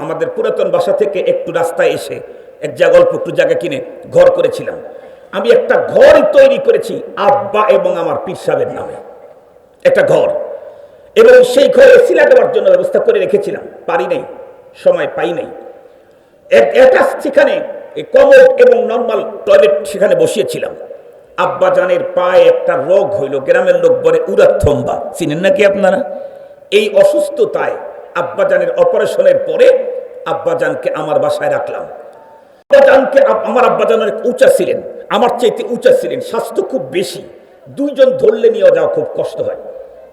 আমাদের পুরাতন বাসা থেকে একটু রাস্তায় এসে এক জায়গা অল্প একটু জায়গা কিনে ঘর করেছিলাম। আমি একটা ঘর তৈরি করেছি আব্বা এবং আমার পীর সাহেবের নামে, একটা ঘর, এবং সেই ঘরে এসি লাগাবার জন্য ব্যবস্থা করে রেখেছিলাম, পারি নাই, সময় পাই নাই। অ্যাটাচ সেখানে কমোড এবং নর্মাল টয়লেট সেখানে বসিয়েছিলাম। আব্বা জানের পায়ে একটা রোগ হইল, গ্রামের লোক বলে উরাথম্বা, চিনেন নাকি আপনারা? এই অসুস্থতায় আব্বাজানের অপারেশনের পরে আব্বাজানকে আমার বাসায় রাখলাম। আব্বাজানকে, আমার আব্বাজান অনেক উঁচা ছিলেন, আমার চাইতে উঁচা ছিলেন, স্বাস্থ্য খুব বেশি, 2 জন ধরলে নিয়ে যাওয়া খুব কষ্ট হয়।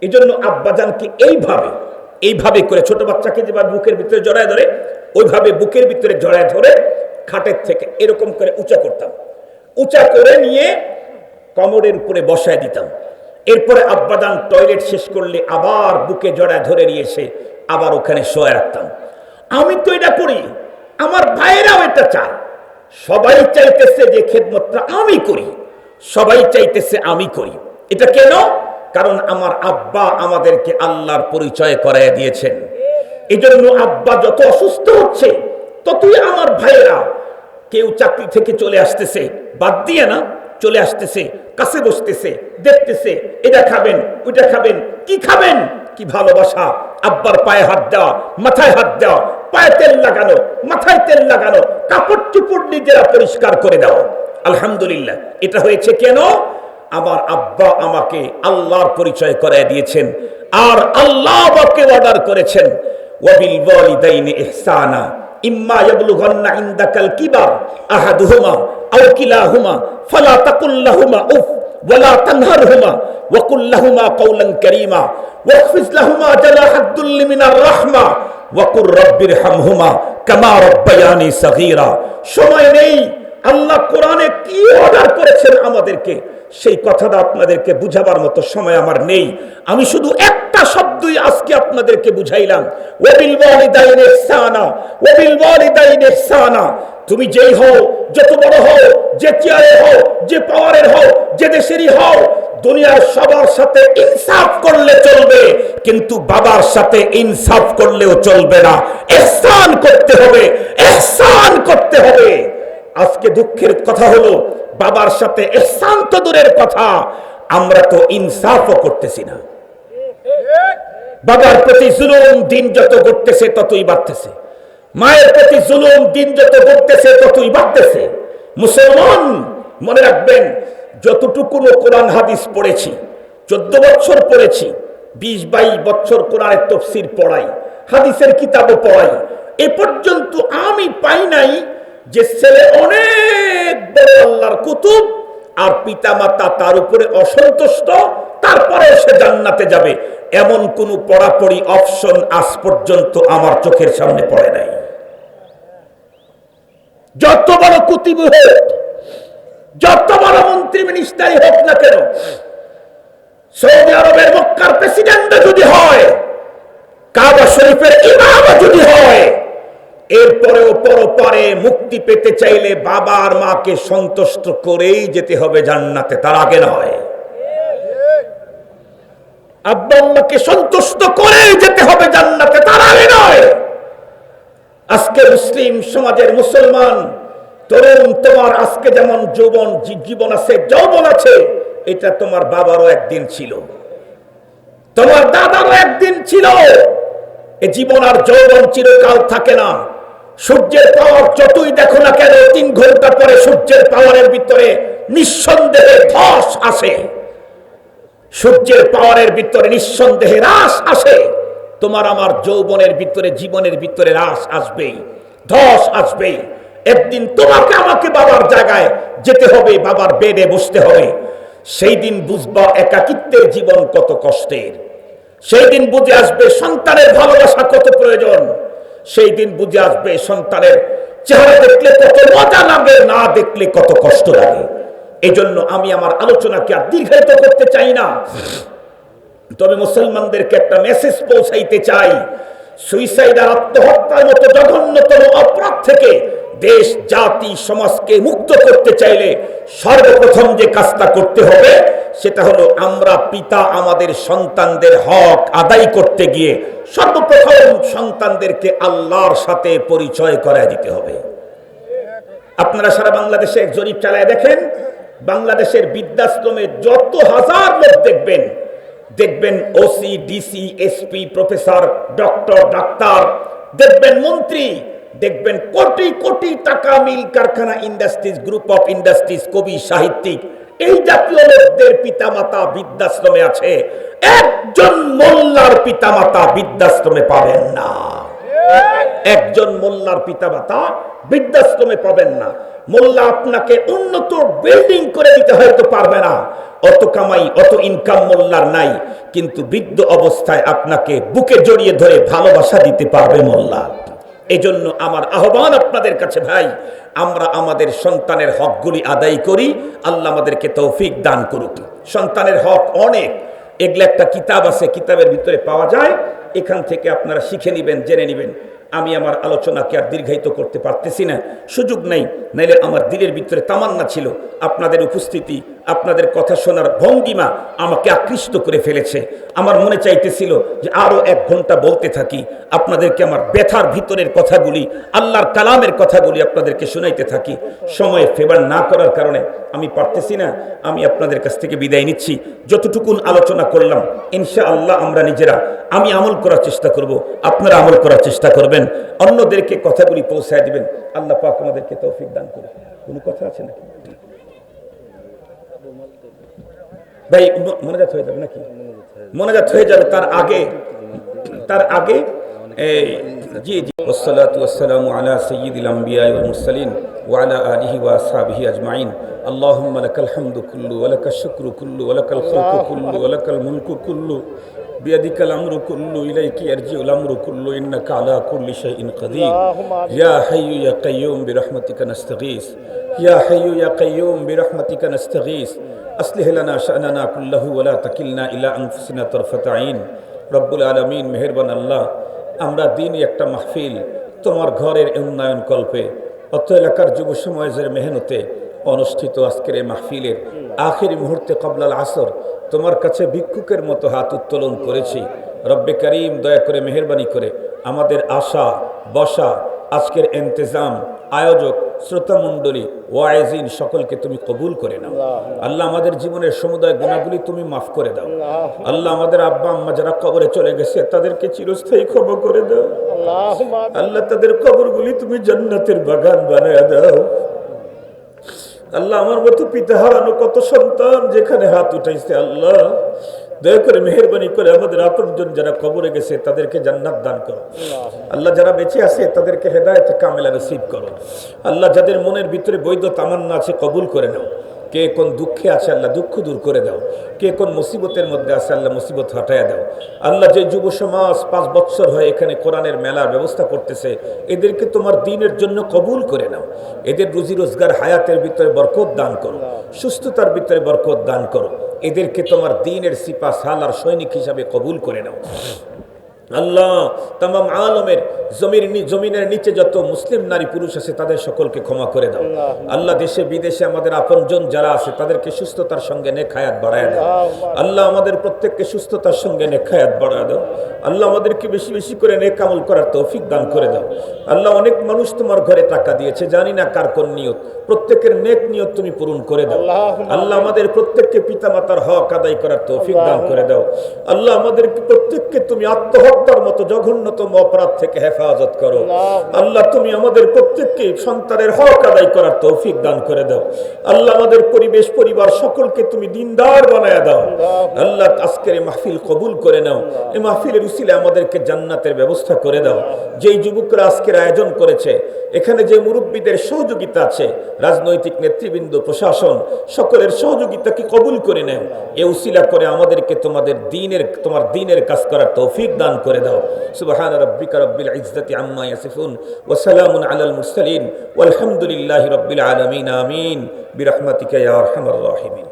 এই জন্য আব্বাজানকে এইভাবে করে, ছোট বাচ্চাকে যেভাবে বুকের ভিতরে জড়ায় ধরে, ওইভাবে বুকের ভিতরে জড়ায় ধরে খাটের থেকে এরকম করে উঁচা করতাম, উঁচা করে নিয়ে কমোডের উপরে বসায় দিতাম। এরপরে আব্বাজান টয়লেট শেষ করলে আবার বুকে জড়ায় ধরে নিয়ে এসে আবার ওখানে শোয়া রাখতাম। আমি তো এটা করি, আমার ভাইয়েরাও এটা চায়, সবাই চাইতেছে যে খেদমতটা আমি করি, সবাই চাইতেছে আমি করি। এটা কেন? কারণ আমার আব্বা আমাদেরকে আল্লাহর পরিচয় করায় দিয়েছেন। এই জন্য আব্বা যত অসুস্থ হচ্ছে, ততই আমার ভাইয়েরা, কেউ চাকরি থেকে চলে আসতেছে, বাদ দিয়ে না, চলে আসতেছে, কাছে বসতেছে, দেখতেছে, এটা খাবেন, ওইটা খাবেন, কি খাবেন, কি ভালোবাসা। আব্বার পায়ে হাত দেওয়া, মাথায় হাত দেওয়া, পায়ে তেল লাগানো, মাথায় তেল লাগানো, কাপড় চুপড় নিজেরা পরিষ্কার করে দেওয়া। আলহামদুলিল্লাহ। এটা হয়েছে কেন? আমার আব্বা আমাকে আল্লাহর পরিচয় করায় দিয়েছেন, আর আল্লাহ আমাকে অর্ডার করেছেন, ওয়াবিল ওয়ালিদাইনি ইহসানা ইম্মা ইয়াবলুগান্না ইনদাকাল কিবার আহাদুহুমা আও কিলাহুমা ফালা তাকুল লাহুমা উফ ওয়ালা তানহারহুমা ওয়া কুল লাহুমা কাওলান কারীমা ওয়াখফিজ লাহুমা জানাহাদ দুল্লি মিনার রাহমা ওয়া কুর রাব্বিরহামহুমা কামা রাব্বায়ানি সগীরা। সময় নেই, আল্লাহ কোরআনে কি অর্ডার করেছেন আমাদেরকে, সেই কথাটা আপনাদেরকে বুঝাবার মতো সময় আমার নেই। আমি শুধু একটা শব্দই আজকে আপনাদেরকে বুঝাইলাম, ওয়াবিল ওয়ালিদাইনি ইহসানা, ওয়াবিল ওয়ালিদাইনি ইহসানা। তুমি যেই হও, যত বড় হও, যে চেয়ারে হও, যে পাওয়ারের হও, যে দেশেরই হও, দুনিয়ার সবার সাথে ইনসাফ করলে চলবে, কিন্তু বাবার সাথে ইনসাফ করলেও চলবে না। ইহসান করতে হবে, ইহসান করতে হবে। আজকে দুঃখের কথা হলো, বাবার সাথে ইহসান তো দূরের কথা, আমরা তো ইনসাফও করতেছি না। বাবার প্রতি জুলুম দিন যত ঘটতেছে ততই বাড়তেছে, মায়ের প্রতি জুলুম দিন যত ঘটতেছে ততই বাড়তেছে। মুসলমান মনে রাখবেন, যতটুকু কোরআন হাদিস পড়েছি, 14 বছর পড়েছি, 20-22 বছর কোরআনের তাফসীর পড়াই, হাদিসের কিতাবও পড়াই, এ পর্যন্ত আমি পাই নাই যে ছেলে অনেক বড় আল্লাহর কুতুব আর পিতামাতা তার উপরে অসন্তুষ্ট, তারপরে সে জান্নাতে যাবে, এমন কোন পড়াপড়ি অপশন আজ পর্যন্ত আমার চোখের সামনে পড়ে নাই। যত বড় কুতুব হোক, যত বড় মন্ত্রী মিনিস্টারই হোক না কেন, সৌদি আরবের মক্কার প্রেসিডেন্ট যদি হয়, কাবা শরীফের ইমাম যদি হয়, এরপরেও পরপারে মুক্তি পেতে চাইলে বাবা আর মাকে সন্তুষ্ট করেই যেতে হবে জান্নাতে, তার আগে নয়। আব্বা আম্মাকে সন্তুষ্ট করেই যেতে হবে জান্নাতে, তার আগে নয়। আজকে মুসলিম সমাজের মুসলমান তরুণ, তোমার আজকে যেমন জীবন আছে, যৌবন আছে, এটা তোমার বাবারও একদিন ছিল, তোমার দাদারও একদিন ছিল। এ জীবন আর যৌবন চিরকাল থাকে না। সূর্যের পাওয়ার যতই দেখো না কেন, 3 ঘন্টা পরে সূর্যের পাওয়ারের ভিতরে নিঃসন্দেহে ধস আসে, সূর্যের পাওয়ারের ভিতরে নিঃসন্দেহে হ্রাস আসে। তোমার আমার যৌবনের ভিতরে, জীবনের ভিতরে হ্রাস আসবেই, ধস আসবেই। একদিন তোমাকে আমাকে বাবার জায়গায় যেতে হবে, বাবার বেডে বসতে হবে। সেই দিন বুঝবা একাকিত্বের জীবন কত কষ্টের, সেই দিন বুঝে আসবে সন্তানের ভালোবাসা কত প্রয়োজন, সেই দিন বুঝে আসবে সন্তানের চেহারা দেখলে কত মজা লাগে, না দেখলে কত কষ্ট লাগে। এই জন্য আমি আমার আলোচনাকে আর দীর্ঘায়িত করতে চাই না, তবে মুসলমানদেরকে একটা মেসেজ পৌঁছাইতে চাই। সুইসাইড আর আত্মহত্যার মতো জঘন্যতম অপরাধ থেকে দেশ, জাতি, সমাজকে মুক্ত করতে চাইলে সর্বপ্রথম যে কাজটা করতে হবে সেটা হলো আমরা পিতা আমাদের সন্তানদের হক আদায় করতে গিয়ে সর্বপ্রথম সন্তানদেরকে আল্লাহর সাথে পরিচয় করায় দিতে হবে। আপনারা সারা বাংলাদেশে জরিপ চালায় দেখেন, বাংলাদেশের বৃদ্ধাশ্রমে যত হাজার লোক দেখবেন OC, DC, SP, professor, doctor, doctor, দেখবেন মন্ত্রী, দেখবেন কোটি কোটি টাকা মিল কারখানা, ইন্ডাস্ট্রিজ, গ্রুপ অফ ইন্ডাস্ট্রিজ, কবি, সাহিত্যিক, এই জাতীয় লোকদের পিতামাতা বৃদ্ধাশ্রমে আছে। একজন মোল্লার পিতামাতা বৃদ্ধাশ্রমে পাবেন না, একজন মোল্লার পিতামাতা বৃদ্ধাশ্রমে পাবেন না। মোল্লা আপনাকে উন্নত বিল্ডিং করে দিতে হয়তো পারবে না, অত কামাই অত ইনকাম মোল্লার নাই, কিন্তু বৃদ্ধ অবস্থায় আপনাকে বুকে জড়িয়ে ধরে ভালোবাসা দিতে পারবে মোল্লা। এজন্য আমার আহ্বান আপনাদের কাছে ভাই, আমরা আমাদের সন্তানের হকগুলি আদায় করি, আল্লাহ আমাদেরকে তৌফিক দান করুক। সন্তানের হক অনেক, এগুলো একটা কিতাব আছে, কিতাবের ভিতরে পাওয়া যায়, এখান থেকে আপনারা শিখে নেবেন, জেনে নেবেন। আমি আমার আলোচনাকে আর দীর্ঘায়িত করতে পারতেছি না, সুযোগ নেই, নাইলে আমার দিলের ভিতরে তামান্না ছিল। আপনাদের উপস্থিতি, আপনাদের কথা শোনার ভঙ্গিমা আমাকে আকৃষ্ট করে ফেলেছে। আমার মনে চাইতেছিল যে আরো 1 ঘন্টা বলতে থাকি, আপনাদেরকে আমার ব্যথার ভিতরের কথাগুলি, আল্লাহর কালামের কথাগুলি আপনাদেরকে শোনাইতে থাকি। সময় ফেভার না করার কারণে আমি পারতেছি না। আমি আপনাদের কাছ থেকে বিদায় নিচ্ছি। যতটুকুন আলোচনা করলাম ইনশাআল্লাহ আমরা নিজেরা, আমি আমল করার চেষ্টা করব, আপনারা আমল করার চেষ্টা করবেন, অন্যদেরকে কথাগুলি পৌঁছায় দিবেন। আল্লাহ পাক আমাদেরকে তৌফিক দান করুন। কোনো কথা আছে নাকি ভাই? মোনাজাত হয়ে যাবে নাকি? মোনাজাত হয়ে যাবে, তার আগে জি জি, ওয়াসসালাতু ওয়াসসালামু আলা সাইয়্যিদিল আমবিয়া ওয়াল মুরসালিন ওয়া আলা আলিহি ওয়া আসহাবিহি আজমাইন। আল্লাহুম্মা লাকাল হামদু কুল্লু ওয়া লাকাশ শুকরু কুল্লু ওয়া লাকাল খালকু কুল্লু ওয়া লাকাল মুলকু কুল্লু বিয়াদিকাল আমরু কুল্লু ইলাইকা ইয়ারজিউল আমরু কুল্লু ইন্নাকা আলা কুল্লি শাইইন কাদির। ইয়া হাইয়্যু ইয়া কাইয়্যুম বিরহমাতিকা নাস্তাগীস, ইয়া হাইয়্যু ইয়া কাইয়্যুম বিরহমাতিকা নাস্তাগীস। আসলিহ লানা শা'নানা কুল্লাহু ওয়া লা তাকিলনা ইলা আনফুসিনা তারফাতা আইন। রব্বুল আলামিন, মেহেরবান আল্লাহ, আমরা দিনই একটা মাহফিল তোমার ঘরের উন্নয়ন কল্পে অত এলাকার যুব সমাজের মেহনতে অনুষ্ঠিত আজকের এই মাহফিলের আখিরি মুহূর্তে কবলাল আসর তোমার কাছে ভিক্ষুকের মতো হাত উত্তোলন করেছি। রব্বে করিম, দয়া করে মেহেরবানি করে আমাদের আশা, বসা, আজকের ইন্তেজাম, আয়োজক, শ্রোতামণ্ডলী, ওয়াইজিন সকলকে তুমি কবুল করে নাও। আল্লাহ, আমাদের জীবনের সমুদায় গুনাহগুলি তুমি মাফ করে দাও। আল্লাহ, আমাদের আব্বা আম্মা যারা কবরে চলে গেছে তাদেরকে চিরস্থায়ী ক্ষমা করে দাও। আল্লাহ, তাদের কবরগুলি তুমি জান্নাতের বাগান বানায় দাও। আল্লাহ, আমার মতো পিতা হারানো কত সন্তান যেখানে হাত উঠাইছে, আল্লাহ দয়া করে মেহেরবানি করে আমাদের আপনজন যারা কবরে গেছে তাদেরকে জান্নাত দান করো। আল্লাহ, যারা বেঁচে আছে তাদেরকে হেদায়েত কামেলা নসিব করো। আল্লাহ, যাদের মনের ভিতরে বৈধ তামান্না আছে কবুল করে নাও। কে কোন দুঃখে আছে আল্লাহ দুঃখ দূর করে দাও। কে কোন মুসিবতের মধ্যে আছে আল্লাহ মুসিবত হটাইয়া দাও। আল্লাহ, যে যুব সমাজ 5 বছর হয়ে এখানে কোরআনের মেলার ব্যবস্থা করতেছে, এদেরকে তোমার দ্বীনের জন্য কবুল করে নাও। এদের রুজি রোজগার হায়াতের ভিতরে বরকত দান করো, সুস্থতার ভিতরে বরকত দান করো। এদেরকে তোমার দ্বীনের সিপা সালার সৈনিক হিসাবে কবুল করে নাও। আল্লাহ, তামাম আলমের জমিনের নিচে যত মুসলিম নারী পুরুষ আছে তাদের সকলকে ক্ষমা করে দাও। আল্লাহ, দেশে বিদেশে আমাদের আপনজন যারা আছে তাদেরকে সুস্থতার সঙ্গে নেক হায়াত বাড়ায় দাও। আল্লাহ, আমাদের প্রত্যেককে সুস্থতার সঙ্গে নেক হায়াত বাড়ায় দাও। আল্লাহ, আমাদেরকে বেশি বেশি করে নেক আমল করার তৌফিক দান করে দাও। আল্লাহ, অনেক মানুষ তোমার ঘরে টাকা দিয়েছে, জানি না কার কোন নিয়ত, প্রত্যেকের নেক নিয়ত তুমি পূরণ করে দাও। আল্লাহ, আমাদের প্রত্যেককে পিতামাতার হক আদায় করার তৌফিক দান করে দাও। আল্লাহ, আমাদেরকে প্রত্যেককে তুমি আত্মহত্যার মতো জঘন্যতম অপরাধ থেকে হেফাজত করো। আল্লাহ, তুমি আমাদের প্রত্যেককে সন্তানের হক আদায় করার তৌফিক দান করে দাও। আল্লাহ, আমাদের পরিবেশ পরিবার সকলকে তুমি দিনদার বানায় দাও। আল্লাহ, আজকের এই মাহফিল কবুল করে নাও। এই মাহফিলের উসিলে আমাদেরকে জান্নাতের ব্যবস্থা করে দাও। যেই যুবকরা আজকের আয়োজন করেছে, এখানে যে মুরব্বীদের সহযোগিতা আছে, রাজনৈতিক নেতৃবৃন্দ, প্রশাসন, সকলের সহযোগিতাকে কবুল করে নাও। এ উসিলা করে আমাদেরকে তোমার দ্বীনের কাজ করার তৌফিক দান করে দাও। সুবহান রাব্বিকা রাব্বিল ইজ্জাতি ইজ্জাতি আম্মা ইয়াসিফুন ওয়া সালামুন আলাল মুরসালিন ওয়ালহামদুলিল্লাহি রাব্বিল আলামিন আমিন বিরহমাতিকা ইয়া আরহামার রাহিমিন।